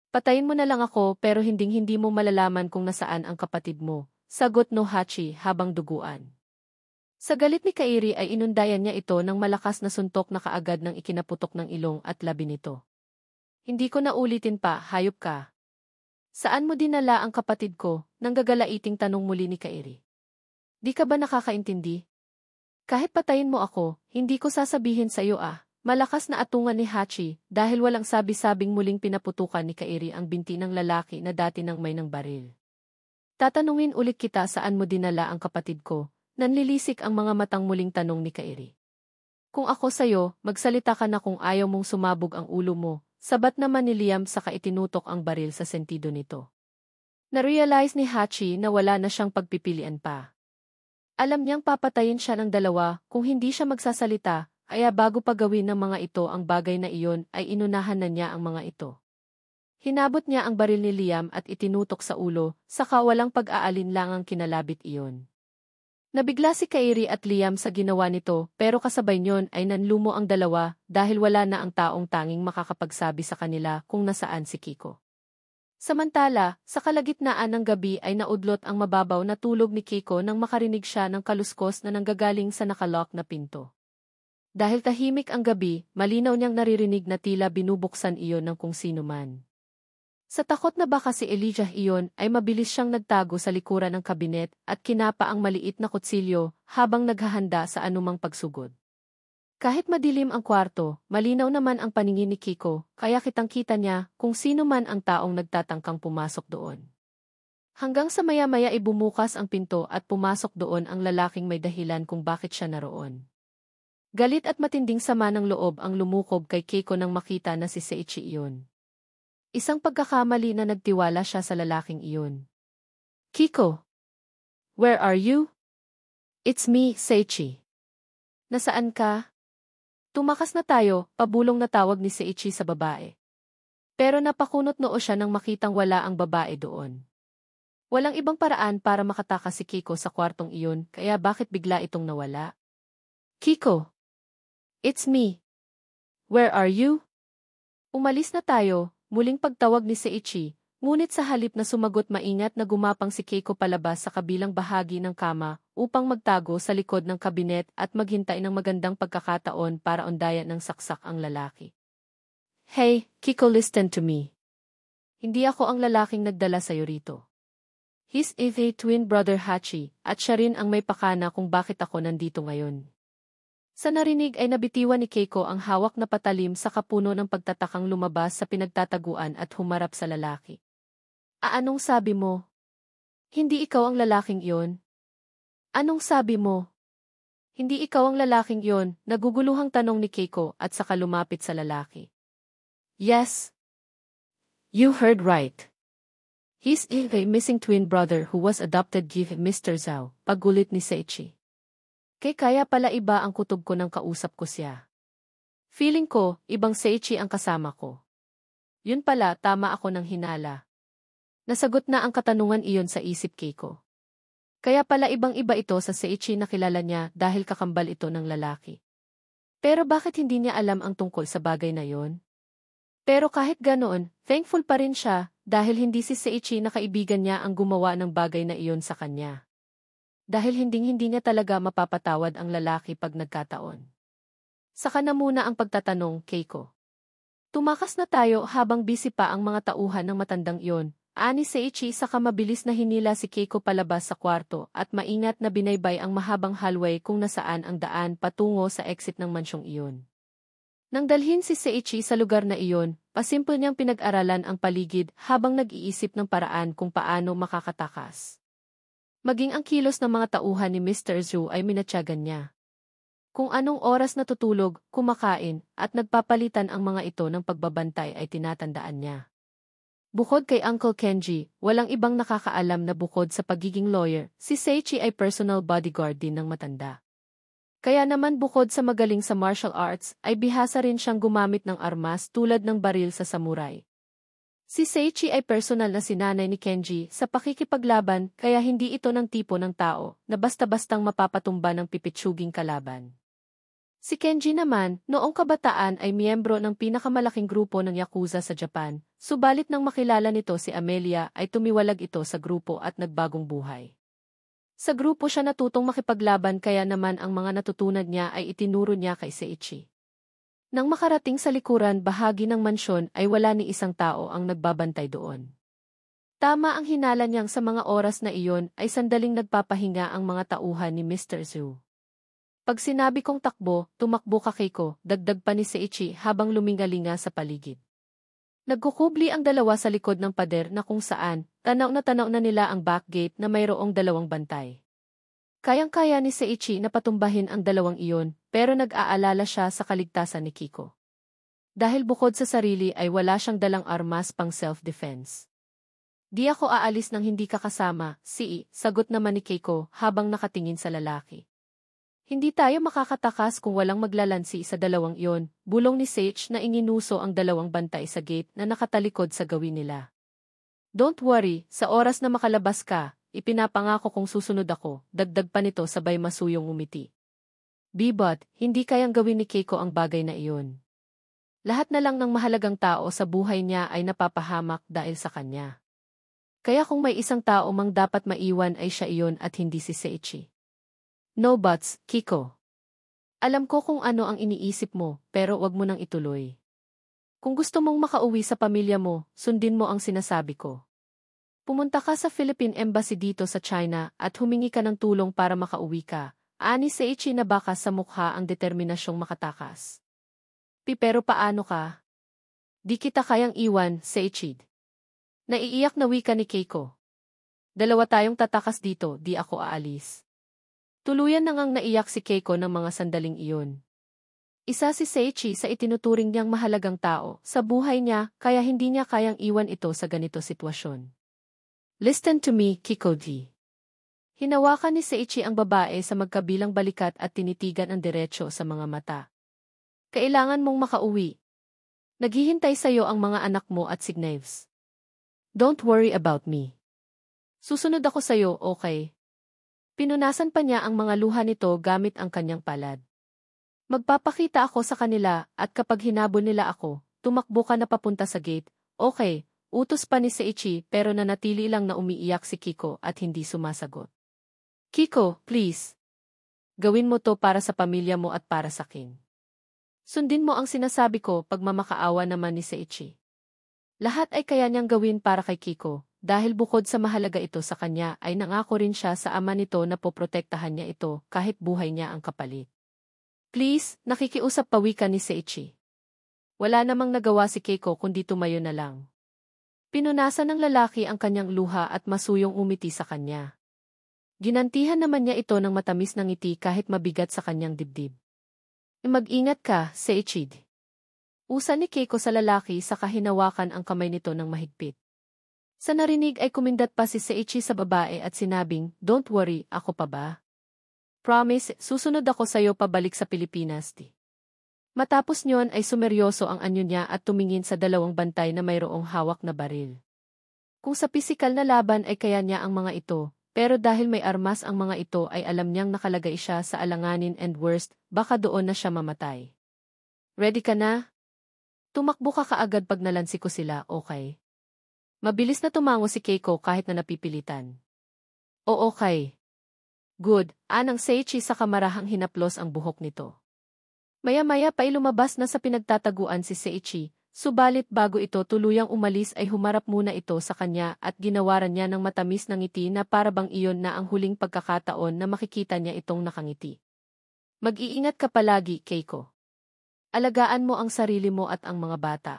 Patayin mo na lang ako pero hinding-hindi mo malalaman kung nasaan ang kapatid mo, sagot no Hachi habang duguan. Sa galit ni Kairi ay inundayan niya ito ng malakas na suntok na kaagad ng ikinaputok ng ilong at labi nito. Hindi ko na ulitin pa, hayop ka. Saan mo dinala ang kapatid ko? Nang gagalaiting tanong muli ni Kairi. Di ka ba nakakaintindi? Kahit patayin mo ako, hindi ko sasabihin sa iyo Malakas na atungan ni Hachi dahil walang sabi-sabing muling pinaputukan ni Kairi ang binti ng lalaki na dati nang may ng baril. Tatanungin ulit kita saan mo dinala ang kapatid ko. Nanlilisik ang mga matang muling tanong ni Kairi. Kung ako sa'yo, magsalita ka na kung ayaw mong sumabog ang ulo mo, sabat naman ni Liam saka itinutok ang baril sa sentido nito. Narealize ni Hachi na wala na siyang pagpipilian pa. Alam niyang papatayin siya ng dalawa kung hindi siya magsasalita, kaya bago pa gawin ng mga ito ang bagay na iyon ay inunahan na niya ang mga ito. Hinabot niya ang baril ni Liam at itinutok sa ulo, saka walang pag-aalinlangang kinalabit iyon. Nabigla si Kairi at Liam sa ginawa nito pero kasabay niyon ay nanlumo ang dalawa dahil wala na ang taong tanging makakapagsabi sa kanila kung nasaan si Kiko. Samantala, sa kalagitnaan ng gabi ay naudlot ang mababaw na tulog ni Kiko nang makarinig siya ng kaluskos na nanggagaling sa nakalock na pinto. Dahil tahimik ang gabi, malinaw niyang naririnig na tila binubuksan iyon ng kung sino man. Sa takot na baka si Elijah iyon ay mabilis siyang nagtago sa likuran ng kabinet at kinapa ang maliit na kutsilyo habang naghahanda sa anumang pagsugod. Kahit madilim ang kwarto, malinaw naman ang paningin ni Kiko, kaya kitang-kita niya kung sino man ang taong nagtatangkang pumasok doon. Hanggang sa maya-maya ay bumukas ang pinto at pumasok doon ang lalaking may dahilan kung bakit siya naroon. Galit at matinding sama ng loob ang lumukob kay Kiko nang makita na si Seichi iyon. Isang pagkakamali na nagtiwala siya sa lalaking iyon. Kiko! Where are you? It's me, Seichi. Nasaan ka? Tumakas na tayo, pabulong na tawag ni Seichi sa babae. Pero napakunot noo siya nang makitang wala ang babae doon. Walang ibang paraan para makatakas si Kiko sa kwartong iyon kaya bakit bigla itong nawala? Kiko! It's me. Where are you? Umalis na tayo. Muling pagtawag ni Seichi, Ngunit sa halip na sumagot maingat na gumapang si Keiko palabas sa kabilang bahagi ng kama upang magtago sa likod ng kabinet at maghintay ng magandang pagkakataon para undayan ng saksak ang lalaki. Hey, Kiko, listen to me. Hindi ako ang lalaking nagdala sa'yo rito. He's a twin brother Hachi at siya rin ang may pakana kung bakit ako nandito ngayon. Sa narinig ay nabitiwan ni Keiko ang hawak na patalim sa kapuno ng pagtatakang lumabas sa pinagtataguan at humarap sa lalaki. Anong sabi mo? Hindi ikaw ang lalaking iyon? Anong sabi mo? Hindi ikaw ang lalaking iyon, naguguluhang tanong ni Keiko at saka lumapit sa lalaki. Yes. You heard right. He's a missing twin brother who was adopted by Mr. Zhao, paggulit ni Seichi. Kaya pala iba ang kutob ko nang kausap ko siya. Feeling ko, ibang Seichi ang kasama ko. Yun pala, tama ako ng hinala. Nasagot na ang katanungan iyon sa isip Keiko. Kaya pala ibang-iba ito sa Seichi na kilala niya dahil kakambal ito ng lalaki. Pero bakit hindi niya alam ang tungkol sa bagay na yon? Pero kahit ganoon, thankful pa rin siya dahil hindi si Seichi na kaibigan niya ang gumawa ng bagay na iyon sa kanya. Dahil hinding-hindi niya talaga mapapatawad ang lalaki pag nagkataon. Saka na muna ang pagtatanong, Keiko. Tumakas na tayo habang busy pa ang mga tauhan ng matandang iyon. Ani Seichi saka mabilis na hinila si Keiko palabas sa kwarto at maingat na binaybay ang mahabang hallway kung nasaan ang daan patungo sa exit ng mansyong iyon. Nang dalhin si Seichi sa lugar na iyon, pasimple niyang pinag-aralan ang paligid habang nag-iisip ng paraan kung paano makakatakas. Maging ang kilos ng mga tauhan ni Mr. Zhu ay minatyagan niya. Kung anong oras natutulog, kumakain, at nagpapalitan ang mga ito ng pagbabantay ay tinatandaan niya. Bukod kay Uncle Kenji, walang ibang nakakaalam na bukod sa pagiging lawyer, si Seichi ay personal bodyguard din ng matanda. Kaya naman bukod sa magaling sa martial arts, ay bihasa rin siyang gumamit ng armas tulad ng baril sa samurai. Si Seichi ay personal na sinanay ni Kenji sa pakikipaglaban kaya hindi ito ng tipo ng tao na basta-bastang mapapatumba ng pipitsuging kalaban. Si Kenji naman, noong kabataan ay miyembro ng pinakamalaking grupo ng Yakuza sa Japan, subalit nang makilala nito si Amelia ay tumiwalag ito sa grupo at nagbagong buhay. Sa grupo siya natutong makipaglaban kaya naman ang mga natutunan niya ay itinuro niya kay Seichi. Nang makarating sa likuran bahagi ng mansyon ay wala ni isang tao ang nagbabantay doon. Tama ang hinala niyang sa mga oras na iyon ay sandaling nagpapahinga ang mga tauhan ni Mr. Zhu. Pag sinabi kong takbo, tumakbo ka Keiko, dagdag pa ni Seichi habang lumingalinga sa paligid. Nagkukubli ang dalawa sa likod ng pader na kung saan, tanaw na nila ang back gate na mayroong dalawang bantay. Kayang-kaya ni Seichi na patumbahin ang dalawang iyon, pero nag-aalala siya sa kaligtasan ni Kiko. Dahil bukod sa sarili ay wala siyang dalang armas pang self-defense. Di ako aalis nang hindi ka kasama, sagot naman ni Keiko habang nakatingin sa lalaki. Hindi tayo makakatakas kung walang maglalansi sa dalawang iyon, bulong ni Sage na inginuso ang dalawang bantay sa gate na nakatalikod sa gawin nila. Don't worry, sa oras na makalabas ka, ipinapangako kung susunod ako, dagdag pa nito sabay masuyong umiti. Bibot, hindi kayang gawin ni Keiko ang bagay na iyon. Lahat na lang ng mahalagang tao sa buhay niya ay napapahamak dahil sa kanya. Kaya kung may isang tao mang dapat maiwan ay siya iyon at hindi si Seichi. No buts, Kiko. Alam ko kung ano ang iniisip mo, pero wag mo nang ituloy. Kung gusto mong makauwi sa pamilya mo, sundin mo ang sinasabi ko. Pumunta ka sa Philippine Embassy dito sa China at humingi ka ng tulong para makauwi ka. Ani Seichi na baka sa mukha ang determinasyong makatakas. Pero paano ka? Di kita kayang iwan, Seichi. Naiiyak na wika ni Keiko. Dalawa tayong tatakas dito, di ako aalis. Tuluyan na ngang naiyak si Keiko ng mga sandaling iyon. Isa si Seichi sa itinuturing niyang mahalagang tao sa buhay niya kaya hindi niya kayang iwan ito sa ganito sitwasyon. Listen to me, Kiko-ji. Hinawakan ni Seichi ang babae sa magkabilang balikat at tinitigan ang diretso sa mga mata. Kailangan mong makauwi. Naghihintay sa'yo ang mga anak mo at signaves. Don't worry about me. Susunod ako sa'yo, okay? Pinunasan pa niya ang mga luha nito gamit ang kanyang palad. Magpapakita ako sa kanila at kapag hinabol nila ako, tumakbo ka na papunta sa gate, okay, Utos pa ni Seiichi pero nanatili lang na umiiyak si Kiko at hindi sumasagot. Kiko, please. Gawin mo to para sa pamilya mo at para sa akin. Sundin mo ang sinasabi ko, pagmamakaawa naman ni Seiichi. Lahat ay kaya niyang gawin para kay Kiko, dahil bukod sa mahalaga ito sa kanya ay nangako rin siya sa ama nito na poprotektahan niya ito kahit buhay niya ang kapalit. Please, nakikiusap pa wika ni Seiichi. Wala namang nagawa si Keiko kundi tumayo na lang. Pinunasan ng lalaki ang kanyang luha at masuyong umiti sa kanya. Ginantihan naman niya ito ng matamis ng ngiti kahit mabigat sa kanyang dibdib. Mag-ingat ka, Seiichi. Usa ni Keiko sa lalaki sa kahinawakan ang kamay nito ng mahigpit. Sa narinig ay kumindat pa si Seiichi sa babae at sinabing, "Don't worry, ako pa ba? Promise, susunod ako sa'yo pabalik sa Pilipinas." Matapos niyon ay sumeryoso ang anyo niya at tumingin sa dalawang bantay na mayroong hawak na baril. Kung sa pisikal na laban ay kaya niya ang mga ito, pero dahil may armas ang mga ito ay alam niyang nakalagay siya sa alanganin and worst, baka doon na siya mamatay. Ready ka na? Tumakbo ka kaagad pag nalansi ko sila, okay? Mabilis na tumango si Keiko kahit na napipilitan. Oo, okay. Good, anang Seiichi sa kamarahang hinaplos ang buhok nito. Maya-maya pa ay lumabas na sa pinagtataguan si Seiichi, subalit bago ito tuluyang umalis ay humarap muna ito sa kanya at ginawaran niya ng matamis na ngiti na para bang iyon na ang huling pagkakataon na makikita niya itong nakangiti. Mag-iingat ka palagi, Keiko. Alagaan mo ang sarili mo at ang mga bata.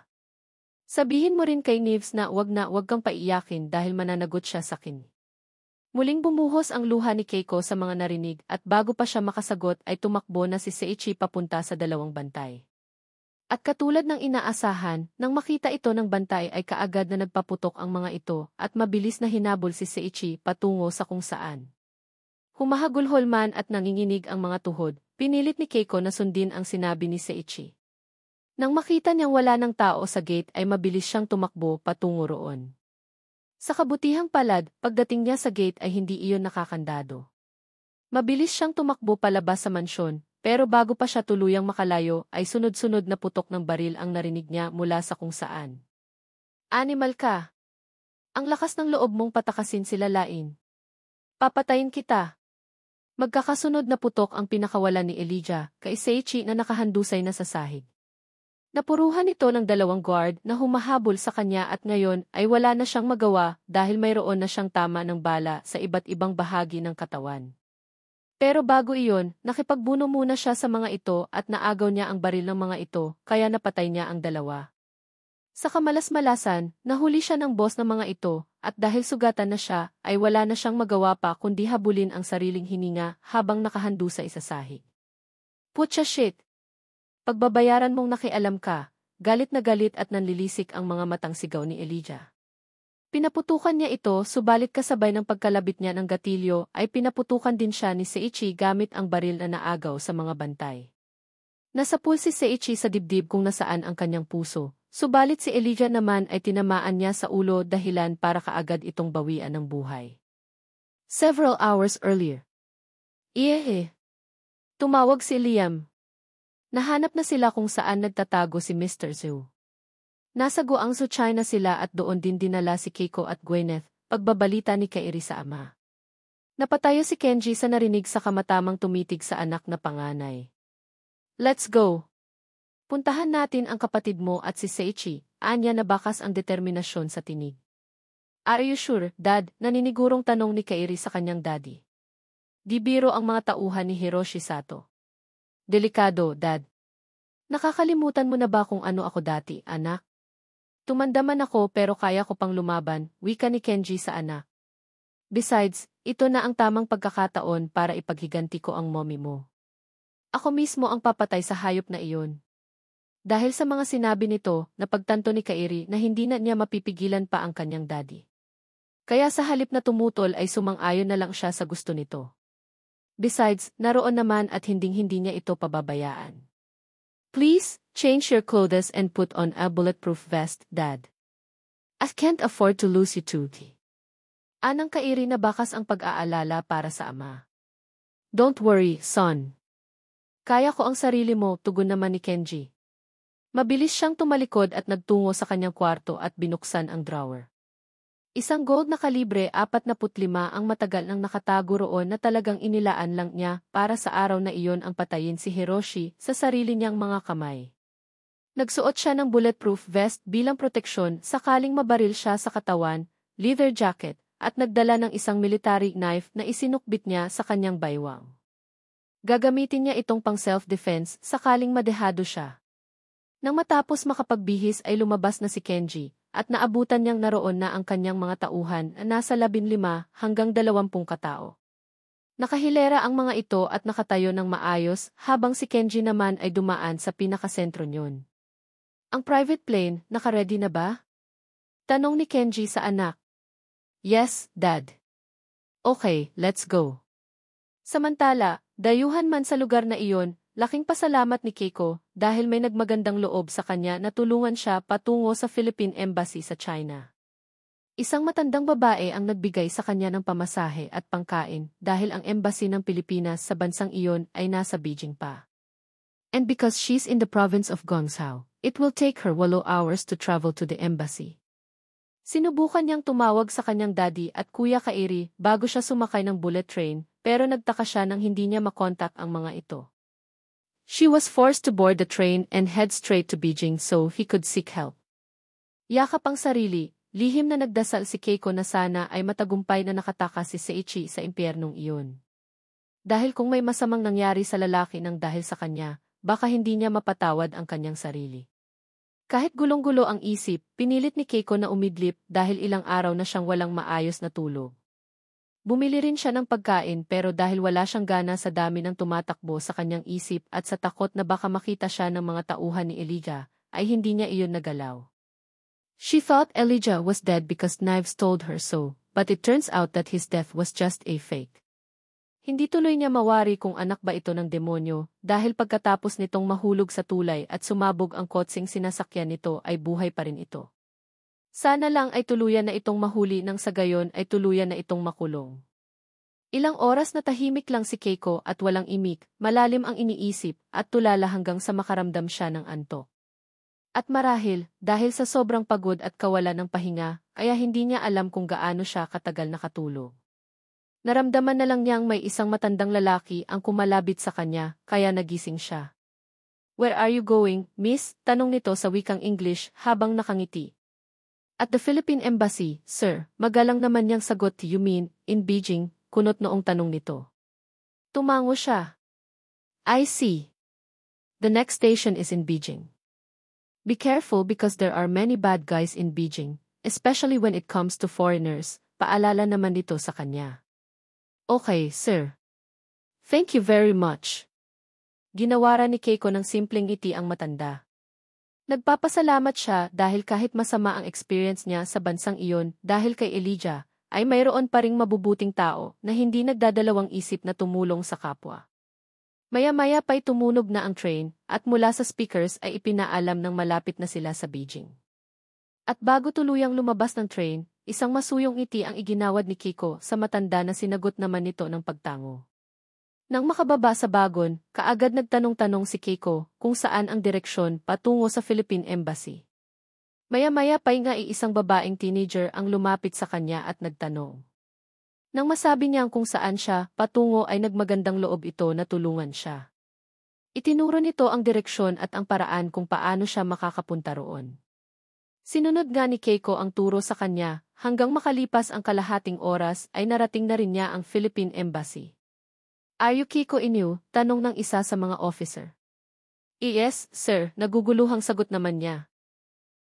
Sabihin mo rin kay Neves na wag kang paiyakin dahil mananagot siya sa akin. Muling bumuhos ang luha ni Keiko sa mga narinig at bago pa siya makasagot ay tumakbo na si Seiichi papunta sa dalawang bantay. At katulad ng inaasahan, nang makita ito ng bantay ay kaagad na nagpaputok ang mga ito at mabilis na hinabol si Seiichi patungo sa kung saan. Humahagulhol man at nanginginig ang mga tuhod, pinilit ni Keiko na sundin ang sinabi ni Seiichi. Nang makita niyang wala ng tao sa gate ay mabilis siyang tumakbo patungo roon. Sa kabutihang palad, pagdating niya sa gate ay hindi iyon nakakandado. Mabilis siyang tumakbo palabas sa mansyon, pero bago pa siya tuluyang makalayo ay sunod-sunod na putok ng baril ang narinig niya mula sa kung saan. Animal ka! Ang lakas ng loob mong patakasin sila Lain. Papatayin kita! Magkakasunod na putok ang pinakawalan ni Elijah kay Seiichi na nakahandusay na sa sahig. Napuruhan ito ng dalawang guard na humahabol sa kanya at ngayon ay wala na siyang magawa dahil mayroon na siyang tama ng bala sa iba't ibang bahagi ng katawan. Pero bago iyon, nakipagbuno muna siya sa mga ito at naagaw niya ang baril ng mga ito kaya napatay niya ang dalawa. Sa kamalas-malasan, nahuli siya ng boss ng mga ito at dahil sugatan na siya ay wala na siyang magawa pa kundi habulin ang sariling hininga habang nakahandusay sa sahig. Putya shit! Pagbabayaran mong nakialam ka, galit na galit at nanlilisik ang mga matang sigaw ni Elijah. Pinaputukan niya ito subalit kasabay ng pagkalabit niya ng gatilyo ay pinaputukan din siya ni Seiichi gamit ang baril na naagaw sa mga bantay. Nasapul si Seiichi sa dibdib kung nasaan ang kanyang puso, subalit si Elijah naman ay tinamaan niya sa ulo dahilan para kaagad itong bawian ng buhay. Several hours earlier. Tumawag si Liam. Nahanap na sila kung saan nagtatago si Mr. Zhu. Nasa Guangzhou, China sila at doon din dinala si Keiko at Gwyneth, pagbabalita ni Kairi sa ama. Napatayo si Kenji sa narinig sa kamatamang tumitig sa anak na panganay. Let's go! Puntahan natin ang kapatid mo at si Seiichi, anya na bakas ang determinasyon sa tinig. Are you sure, Dad? Naninigurong tanong ni Kairi sa kanyang daddy. Di biro ang mga tauhan ni Hiroshi Sato. Delikado, Dad. Nakakalimutan mo na ba kung ano ako dati, anak? Tumanda man ako pero kaya ko pang lumaban, wika ni Kenji sa anak. Besides, ito na ang tamang pagkakataon para ipaghiganti ko ang mommy mo. Ako mismo ang papatay sa hayop na iyon. Dahil sa mga sinabi nito, napagtanto ni Kairi na hindi na niya mapipigilan pa ang kanyang daddy. Kaya sa halip na tumutol ay sumang-ayon na lang siya sa gusto nito. Besides, naroon naman at hinding-hindi niya ito pababayaan. Please, change your clothes and put on a bulletproof vest, Dad. I can't afford to lose you too. Anang Kairi na bakas ang pag-aalala para sa ama. Don't worry, son. Kaya ko ang sarili mo, tugon naman ni Kenji. Mabilis siyang tumalikod at nagtungo sa kanyang kwarto at binuksan ang drawer. Isang gold na kalibre 45 ang matagal nang nakatago roon na talagang inilaan lang niya para sa araw na iyon ang patayin si Hiroshi sa sarili niyang mga kamay. Nagsuot siya ng bulletproof vest bilang proteksyon sakaling mabaril siya sa katawan, leather jacket, at nagdala ng isang military knife na isinukbit niya sa kanyang baywang. Gagamitin niya itong pang self-defense sakaling madehado siya. Nang matapos makapagbihis ay lumabas na si Kenji, at naabutan niyang naroon na ang kanyang mga tauhan na nasa 15 hanggang 20 katao. Nakahilera ang mga ito at nakatayo ng maayos habang si Kenji naman ay dumaan sa pinakasentro niyon. Ang private plane, naka-ready na ba? Tanong ni Kenji sa anak. Yes, Dad. Okay, let's go. Samantala, dayuhan man sa lugar na iyon, laking pasalamat ni Keiko dahil may nagmagandang loob sa kanya na tulungan siya patungo sa Philippine Embassy sa China. Isang matandang babae ang nagbigay sa kanya ng pamasahe at pangkain dahil ang embassy ng Pilipinas sa bansang iyon ay nasa Beijing pa. And because she's in the province of Guangzhou, it will take her 8 hours to travel to the embassy. Sinubukan niyang tumawag sa kanyang daddy at kuya Kairi bago siya sumakay ng bullet train pero nagtaka siya nang hindi niya makontak ang mga ito. She was forced to board the train and head straight to Beijing so he could seek help. Yakap ang sarili, lihim na nagdasal si Keiko na sana ay matagumpay na nakatakas si Seiichi sa impyernong iyon. Dahil kung may masamang nangyari sa lalaki nang dahil sa kanya, baka hindi niya mapatawad ang kanyang sarili. Kahit gulong-gulo ang isip, pinilit ni Keiko na umidlip dahil ilang araw na siyang walang maayos na tulog. Bumili rin siya ng pagkain pero dahil wala siyang gana sa dami ng tumatakbo sa kanyang isip at sa takot na baka makita siya ng mga tauhan ni Elijah, ay hindi niya iyon nagalaw. She thought Elijah was dead because Knives told her so, but it turns out that his death was just a fake. Hindi tuloy niya mawari kung anak ba ito ng demonyo dahil pagkatapos nitong mahulog sa tulay at sumabog ang kotseng sinasakyan nito ay buhay pa rin ito. Sana lang ay tuluyan na itong mahuli nang sa gayon ay tuluyan na itong makulong. Ilang oras na tahimik lang si Keiko at walang imik, malalim ang iniisip at tulala hanggang sa makaramdam siya ng antok. At marahil, dahil sa sobrang pagod at kawalan ng pahinga, kaya hindi niya alam kung gaano siya katagal nakatulog. Naramdaman na lang niyang may isang matandang lalaki ang kumalabit sa kanya, kaya nagising siya. Where are you going, miss? Tanong nito sa wikang English habang nakangiti. At the Philippine Embassy, sir, magalang naman niyang sagot. You mean, in Beijing, kunot noong tanong nito. Tumango siya. I see. The next station is in Beijing. Be careful because there are many bad guys in Beijing, especially when it comes to foreigners, paalala naman nito sa kanya. Okay, sir. Thank you very much. Ginawara ni Keiko ng simpleng ngiti ang matanda. Nagpapasalamat siya dahil kahit masama ang experience niya sa bansang iyon dahil kay Elijah, ay mayroon pa ring mabubuting tao na hindi nagdadalawang isip na tumulong sa kapwa. Maya-maya pa'y tumunog na ang train at mula sa speakers ay ipinaalam ng malapit na sila sa Beijing. At bago tuluyang lumabas ng train, isang masuyong ngiti ang iginawad ni Keiko sa matanda na sinagot naman nito ng pagtango. Nang makababa sa bagon, kaagad nagtanong-tanong si Keiko kung saan ang direksyon patungo sa Philippine Embassy. Maya-maya pa'y nga isang babaeng teenager ang lumapit sa kanya at nagtanong. Nang masabi niyang kung saan siya patungo ay nagmagandang loob ito na tulungan siya. Itinuro nito ang direksyon at ang paraan kung paano siya makakapunta roon. Sinunod nga ni Keiko ang turo sa kanya hanggang makalipas ang kalahating oras ay narating na rin niya ang Philippine Embassy. Are you Keiko Inu? Tanong ng isa sa mga officer. Yes, sir, naguguluhang sagot naman niya.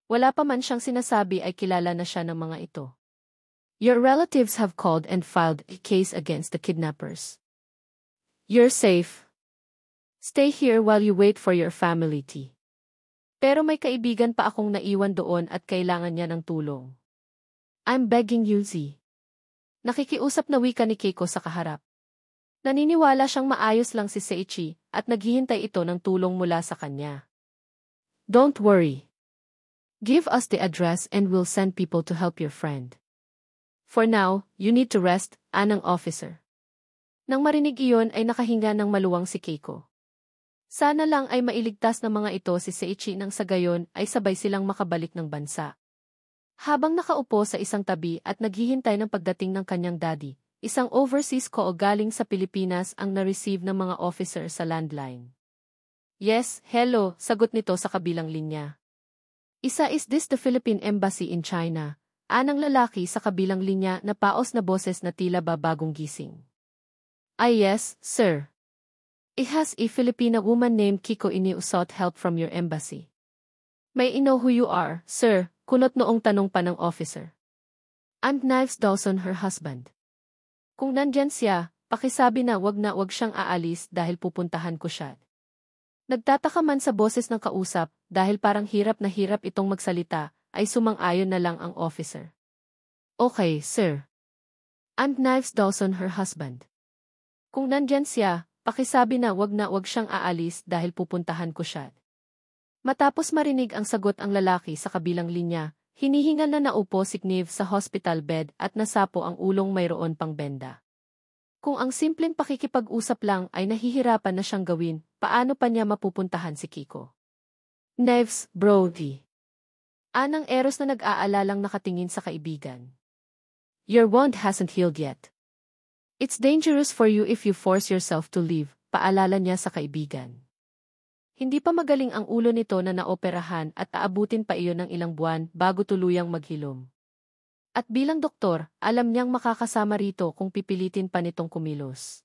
Wala pa man siyang sinasabi ay kilala na siya ng mga ito. Your relatives have called and filed a case against the kidnappers. You're safe. Stay here while you wait for your family tea. Pero may kaibigan pa akong naiwan doon at kailangan niya ng tulong. I'm begging you, Z. Nakikiusap na wika ni Keiko sa kaharap. Naniniwala siyang maayos lang si Seiichi at naghihintay ito ng tulong mula sa kanya. Don't worry. Give us the address and we'll send people to help your friend. For now, you need to rest, anang officer. Nang marinig iyon ay nakahinga ng maluwang si Keiko. Sana lang ay mailigtas ng mga ito si Seiichi nang sa gayon ay sabay silang makabalik ng bansa. Habang nakaupo sa isang tabi at naghihintay ng pagdating ng kanyang daddy, isang overseas call galing sa Pilipinas ang na-receive ng mga officer sa landline. Yes, hello, sagot nito sa kabilang linya. Is this the Philippine Embassy in China? Anang lalaki sa kabilang linya na paos na boses na tila ba bagong gising. Ay yes, sir. It has a Filipina woman named Kiko Iniu sought help from your embassy. May I know who you are, sir? Kunot noong tanong pa ng officer. I'm Knives Dawson, her husband. Kung nandyan siya, pakisabi na wag siyang aalis dahil pupuntahan ko siya. Nagtataka man sa boses ng kausap, dahil parang hirap na hirap itong magsalita, ay sumang-ayon na lang ang officer. Okay, sir. I'm Knives Dawson, her husband. Kung nandyan siya, pakisabi na wag siyang aalis dahil pupuntahan ko siya. Matapos marinig ang sagot ang lalaki sa kabilang linya, hinihingal na naupo si Knives sa hospital bed at nasapo ang ulong mayroon pang benda. Kung ang simpleng pakikipag-usap lang ay nahihirapan na siyang gawin, paano pa niya mapupuntahan si Kiko? Knives, Brody. Anang Eros na nag-aalalang nakatingin sa kaibigan. Your wound hasn't healed yet. It's dangerous for you if you force yourself to leave, paalala niya sa kaibigan. Hindi pa magaling ang ulo nito na naoperahan at aabutin pa iyon ng ilang buwan bago tuluyang maghilom. At bilang doktor, alam niyang makakasama rito kung pipilitin pa nitong kumilos.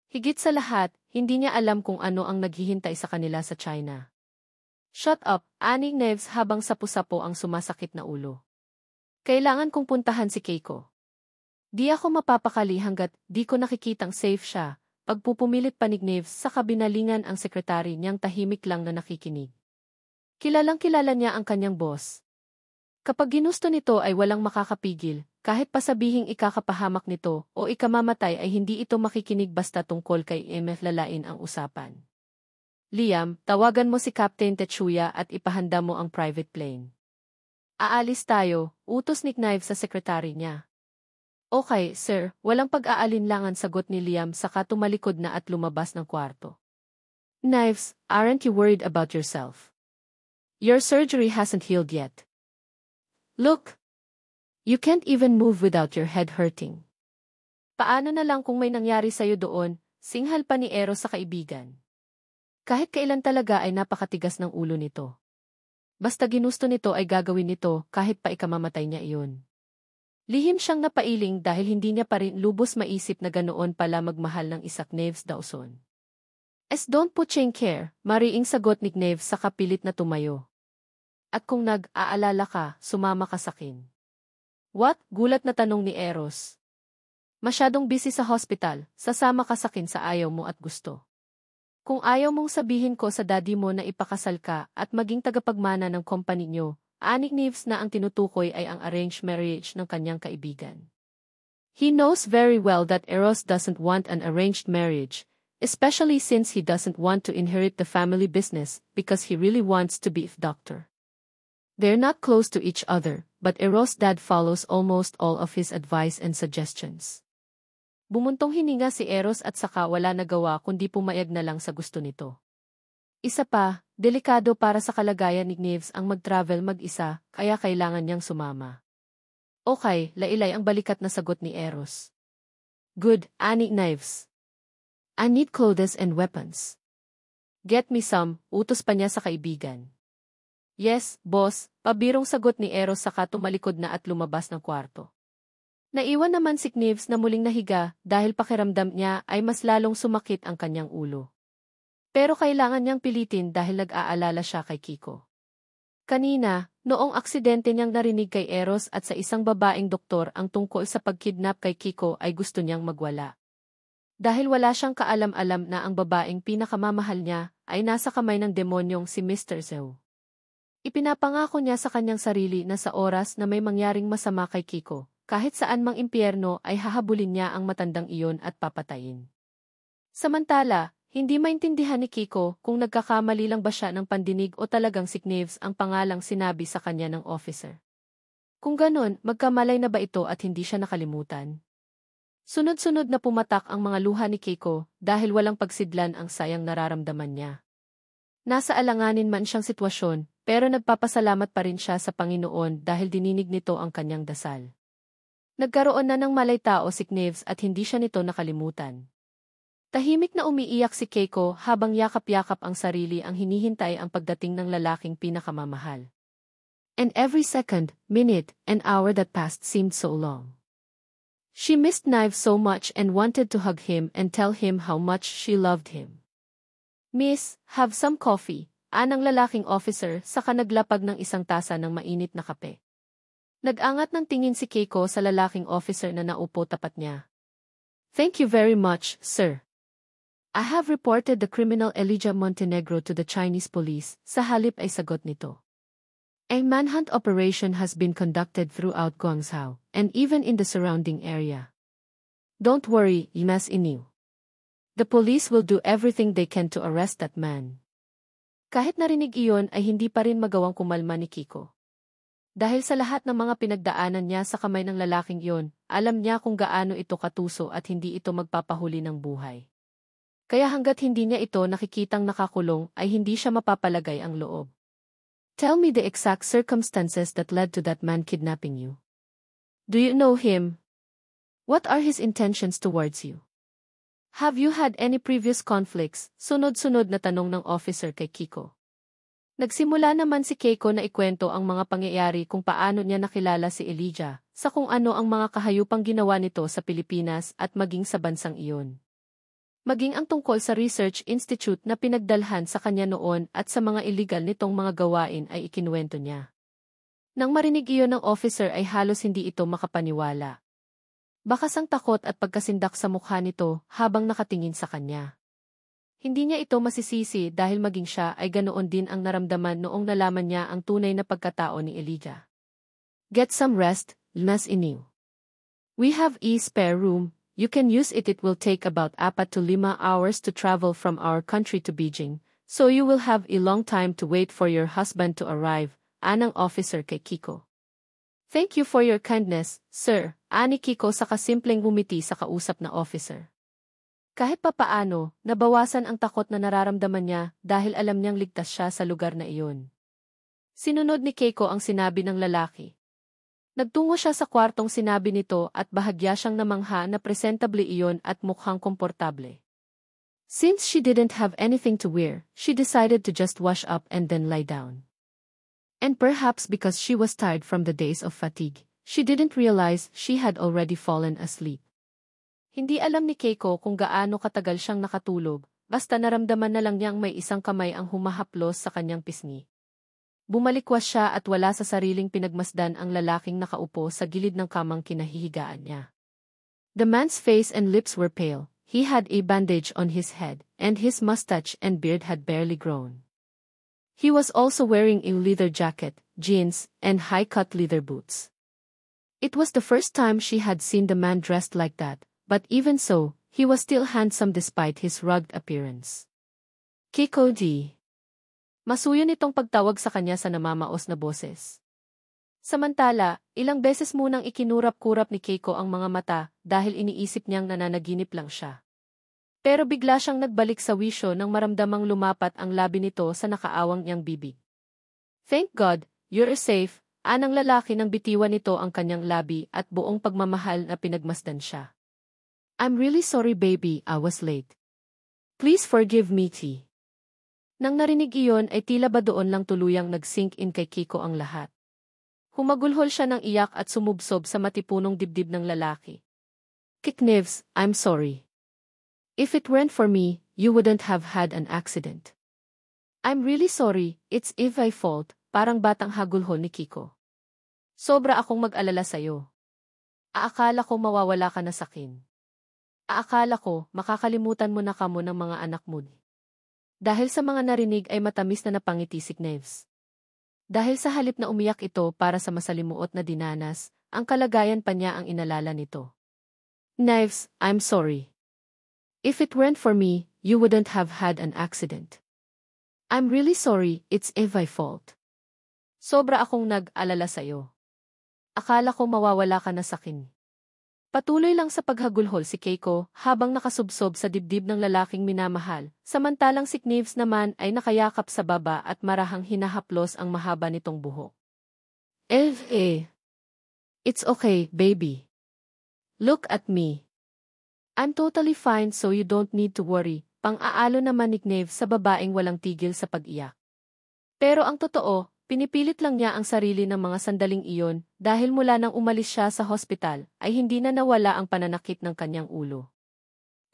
Higit sa lahat, hindi niya alam kung ano ang naghihintay sa kanila sa China. Shut up, ani Knives habang sapu-sapo ang sumasakit na ulo. Kailangan kong puntahan si Keiko. Di ako mapapakali hanggat di ko nakikitang safe siya. Pagpupumilit pa ni Knives sa kabinalingan ang sekretary niyang tahimik lang na nakikinig. Kilalang kilala niya ang kanyang boss. Kapag ginusto nito ay walang makakapigil, kahit pasabihing ikakapahamak nito o ikamamatay ay hindi ito makikinig basta tungkol kay MF lalain ang usapan. Liam, tawagan mo si Captain Tetsuya at ipahanda mo ang private plane. Aalis tayo, utos ni Knives sa sekretary niya. Okay, sir, walang pag-aalinlangan sagot ni Liam saka tumalikod na at lumabas ng kwarto. Knives, aren't you worried about yourself? Your surgery hasn't healed yet. Look! You can't even move without your head hurting. Paano na lang kung may nangyari sa'yo doon, singhal pa ni Eros sa kaibigan. Kahit kailan talaga ay napakatigas ng ulo nito. Basta ginusto nito ay gagawin nito kahit pa ikamamatay niya iyon. Lihim siyang napailing dahil hindi niya pa rin lubos maisip na ganoon pala magmahal ng isa Knives Dawson. Don't put in care, mariing sagot ni Knives sa kapilit na tumayo. At kung nag-aalala ka, sumama ka sakin. What? Gulat na tanong ni Eros. Masyadong busy sa hospital, sasama ka sakin sa ayaw mo at gusto. Kung ayaw mong sabihin ko sa daddy mo na ipakasal ka at maging tagapagmana ng company niyo, ani Knives na ang tinutukoy ay ang arranged marriage ng kanyang kaibigan. He knows very well that Eros doesn't want an arranged marriage, especially since he doesn't want to inherit the family business because he really wants to be a doctor. They're not close to each other, but Eros' dad follows almost all of his advice and suggestions. Bumuntong hininga si Eros at saka wala nagawa kundi pumayag na lang sa gusto nito. Isa pa, delikado para sa kalagayan ni Knives ang mag-travel mag-isa, kaya kailangan niyang sumama. Okay, lailay ang balikat na sagot ni Eros. Good, ani Knives. I need clothes and weapons. Get me some, utos pa niya sa kaibigan. Yes, boss, pabirong sagot ni Eros saka tumalikod na at lumabas ng kwarto. Naiwan naman si Knives na muling nahiga dahil pakiramdam niya ay mas lalong sumakit ang kanyang ulo. Pero kailangan niyang pilitin dahil nag-aalala siya kay Kiko. Kanina, noong aksidente niyang narinig kay Eros at sa isang babaeng doktor ang tungkol sa pagkidnap kay Kiko ay gusto niyang magwala. Dahil wala siyang kaalam-alam na ang babaeng pinakamamahal niya ay nasa kamay ng demonyong si Mr. Zhou. Ipinapangako niya sa kanyang sarili na sa oras na may mangyaring masama kay Kiko, kahit saan mang impyerno ay hahabulin niya ang matandang iyon at papatayin. Samantala, hindi maintindihan ni Kiko kung nagkakamali lang ba siya ng pandinig o talagang si Knives ang pangalang sinabi sa kanya ng officer. Kung ganon, magkamalay na ba ito at hindi siya nakalimutan? Sunod-sunod na pumatak ang mga luha ni Keiko dahil walang pagsidlan ang sayang nararamdaman niya. Nasa alanganin man siyang sitwasyon, pero nagpapasalamat pa rin siya sa Panginoon dahil dininig nito ang kanyang dasal. Nagkaroon na ng malay-tao si Knives at hindi siya nito nakalimutan. Tahimik na umiiyak si Keiko habang yakap-yakap ang sarili ang hinihintay ang pagdating ng lalaking pinakamamahal. And every second, minute, and hour that passed seemed so long. She missed Knives so much and wanted to hug him and tell him how much she loved him. "Miss, have some coffee," anang lalaking officer saka naglapag ng isang tasa ng mainit na kape. Nag-angat ng tingin si Keiko sa lalaking officer na naupo tapat niya. "Thank you very much, sir. I have reported the criminal Elijah Montenegro to the Chinese police," sa halip ay sagot nito. "A manhunt operation has been conducted throughout Guangzhou, and even in the surrounding area. Don't worry, Mas Iniu. The police will do everything they can to arrest that man." Kahit narinig iyon ay hindi pa rin magawang kumalma ni Kiko. Dahil sa lahat ng mga pinagdaanan niya sa kamay ng lalaking iyon, alam niya kung gaano ito katuso at hindi ito magpapahuli ng buhay. Kaya hanggat hindi niya ito nakikitang nakakulong ay hindi siya mapapalagay ang loob. "Tell me the exact circumstances that led to that man kidnapping you. Do you know him? What are his intentions towards you? Have you had any previous conflicts?" Sunod-sunod na tanong ng officer kay Kiko. Nagsimula naman si Keiko na ikwento ang mga pangyayari kung paano niya nakilala si Elijah, sa kung ano ang mga kahayupang ginawa nito sa Pilipinas at maging sa bansang iyon. Maging ang tungkol sa research institute na pinagdalhan sa kanya noon at sa mga illegal nitong mga gawain ay ikinuwento niya. Nang marinig iyon ng officer ay halos hindi ito makapaniwala. Bakas ang takot at pagkasindak sa mukha nito habang nakatingin sa kanya. Hindi niya ito masisisi dahil maging siya ay ganoon din ang naramdaman noong nalaman niya ang tunay na pagkatao ni Elijah. "Get some rest, Mas Iniu. We have a spare room. You can use it. It will take about 4 to 5 hours to travel from our country to Beijing, so you will have a long time to wait for your husband to arrive," anang officer kay Kiko. "Thank you for your kindness, sir," ani Kiko sa kasimpleng ngumiti sa kausap na officer. Kahit papaano, nabawasan ang takot na nararamdaman niya dahil alam niyang ligtas siya sa lugar na iyon. Sinunod ni Keiko ang sinabi ng lalaki. Nagtungo siya sa kwartong sinabi nito at bahagya siyang namangha na presentable iyon at mukhang komportable. Since she didn't have anything to wear, she decided to just wash up and then lie down. And perhaps because she was tired from the days of fatigue, she didn't realize she had already fallen asleep. Hindi alam ni Keiko kung gaano katagal siyang nakatulog, basta naramdaman na lang niyang may isang kamay ang humahaplos sa kanyang pisngi. Bumalikwas siya at wala sa sariling pinagmasdan ang lalaking nakaupo sa gilid ng kamang kinahihigaan niya. The man's face and lips were pale, he had a bandage on his head, and his mustache and beard had barely grown. He was also wearing a leather jacket, jeans, and high-cut leather boots. It was the first time she had seen the man dressed like that. But even so, he was still handsome despite his rugged appearance. "Kiko D." Masuyon itong pagtawag sa kanya sa namamaos na boses. Samantala, ilang beses munang ikinurap-kurap ni Keiko ang mga mata dahil iniisip niyang nananaginip lang siya. Pero bigla siyang nagbalik sa wisyo nang maramdamang lumapat ang labi nito sa nakaawang niyang bibig. "Thank God, you're safe," anang lalaki nang bitiwan nito ang kanyang labi at buong pagmamahal na pinagmasdan siya. "I'm really sorry baby, I was late. Please forgive me T." Nang narinig iyon ay tila ba doon lang tuluyang nag-sink in kay Kiko ang lahat. Humagulhol siya ng iyak at sumubsob sa matipunong dibdib ng lalaki. "Knives, I'm sorry. If it weren't for me, you wouldn't have had an accident. I'm really sorry, it's my fault," parang batang hagulhol ni Kiko. "Sobra akong mag-alala sa'yo. Aakala ko mawawala ka na sakin. Aakala ko, makakalimutan mo na kamo ng mga anak mo." Dahil sa mga narinig ay matamis na napangiti si Knives. Dahil sa halip na umiyak ito para sa masalimuot na dinanas, ang kalagayan pa niya ang inalala nito. "Knives, I'm sorry. If it weren't for me, you wouldn't have had an accident. I'm really sorry, it's my fault. Sobra akong nag-alala sa'yo. Akala ko mawawala ka na sakin." Patuloy lang sa paghagulhol si Keiko habang nakasubsob sa dibdib ng lalaking minamahal, samantalang si Knives naman ay nakayakap sa baba at marahang hinahaplos ang mahaba nitong buhok. It's okay, baby. Look at me. I'm totally fine so you don't need to worry, pang-aalo naman ni Knives sa babaeng walang tigil sa pag-iyak. Pero ang totoo, pinipilit lang niya ang sarili ng mga sandaling iyon dahil mula nang umalis siya sa hospital ay hindi na nawala ang pananakit ng kanyang ulo.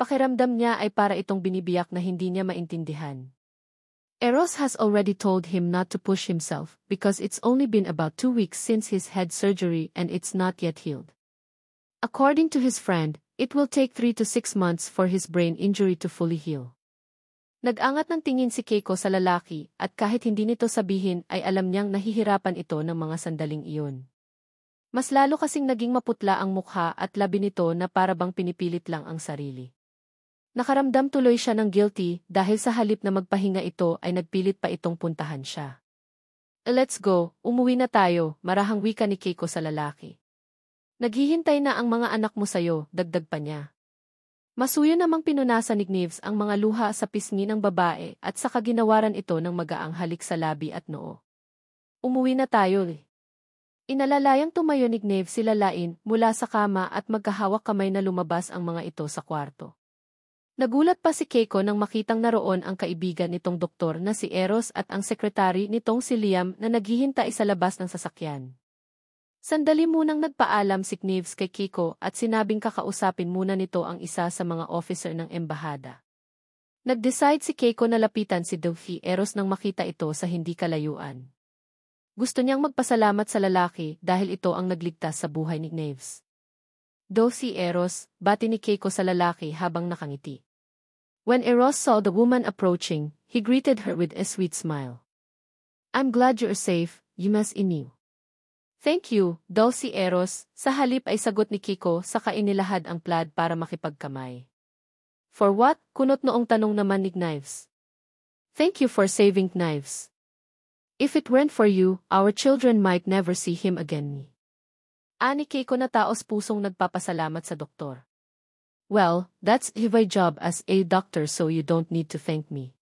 Pakiramdam niya ay para itong binibiyak na hindi niya maintindihan. Eros has already told him not to push himself because it's only been about 2 weeks since his head surgery and it's not yet healed. According to his friend, it will take 3 to 6 months for his brain injury to fully heal. Nag-angat ng tingin si Keiko sa lalaki at kahit hindi nito sabihin ay alam niyang nahihirapan ito ng mga sandaling iyon. Mas lalo kasing naging maputla ang mukha at labi nito na parabang pinipilit lang ang sarili. Nakaramdam tuloy siya ng guilty dahil sa halip na magpahinga ito ay nagpilit pa itong puntahan siya. Let's go, umuwi na tayo, marahang wika ni Keiko sa lalaki. Naghihintay na ang mga anak mo sayo, dagdag pa niya. Masuyo namang pinunasan ni Knives ang mga luha sa pisngi ng babae at saka ginawaran ito ng magaang halik sa labi at noo. Umuwi na tayo. Inalalayang tumayo ni Knives si Lalain mula sa kama at magkahawak kamay na lumabas ang mga ito sa kwarto. Nagulat pa si Keiko nang makitang naroon ang kaibigan nitong doktor na si Eros at ang sekretary nitong si Liam na naghihintay sa labas ng sasakyan. Sandali munang nagpaalam si Knives kay Keiko at sinabing kakausapin muna nito ang isa sa mga officer ng embahada. Nag-decide si Keiko na lapitan si Dolphy Eros nang makita ito sa hindi kalayuan. Gusto niyang magpasalamat sa lalaki dahil ito ang nagligtas sa buhay ni Knives. Dolphy Eros, bati ni Keiko sa lalaki habang nakangiti. When Eros saw the woman approaching, he greeted her with a sweet smile. I'm glad you're safe, Yumas Inu. Thank you, Dolphy Eros, sa halip ay sagot ni Keiko saka inilahad ang plaid para makipagkamay. For what? Kunot noong tanong naman ni Knives. Thank you for saving Knives. If it weren't for you, our children might never see him again. Ani Keiko na taos pusong nagpapasalamat sa doktor. Well, that's my job as a doctor so you don't need to thank me.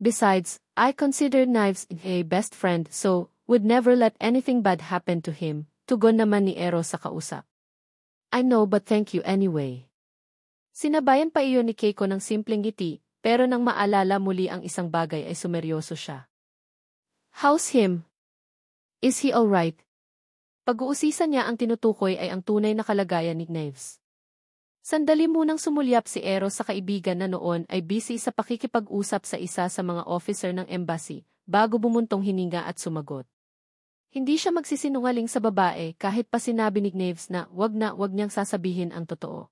Besides, I consider Knives a best friend so would never let anything bad happen to him, tugon naman ni Eros sa kausap. I know but thank you anyway. Sinabayan pa iyon ni Keiko ng simpleng ngiti, pero nang maalala muli ang isang bagay ay sumeryoso siya. How's him? Is he alright? Pag-uusisa niya ang tinutukoy ay ang tunay na kalagayan ni Knives. Sandali munang sumulyap si Eros sa kaibigan na noon ay busy sa pakikipag-usap sa isa sa mga officer ng embassy, bago bumuntong hininga at sumagot. Hindi siya magsisinungaling sa babae kahit pa sinabi ni Knives na wag niyang sasabihin ang totoo.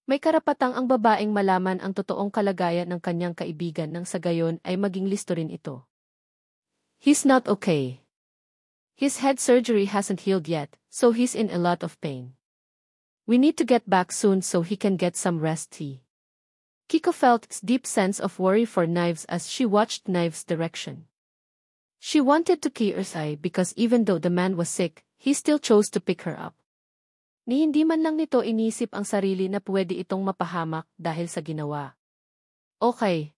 May karapatang ang babaeng malaman ang totoong kalagayan ng kanyang kaibigan nang sa gayon ay maging listo rin ito. He's not okay. His head surgery hasn't healed yet, so he's in a lot of pain. We need to get back soon so he can get some rest. Keiko felt a deep sense of worry for Knives as she watched Knives' direction. She wanted to keep her side because even though the man was sick, he still chose to pick her up. Ni hindi man lang nito inisip ang sarili na pwede itong mapahamak dahil sa ginawa. Okay.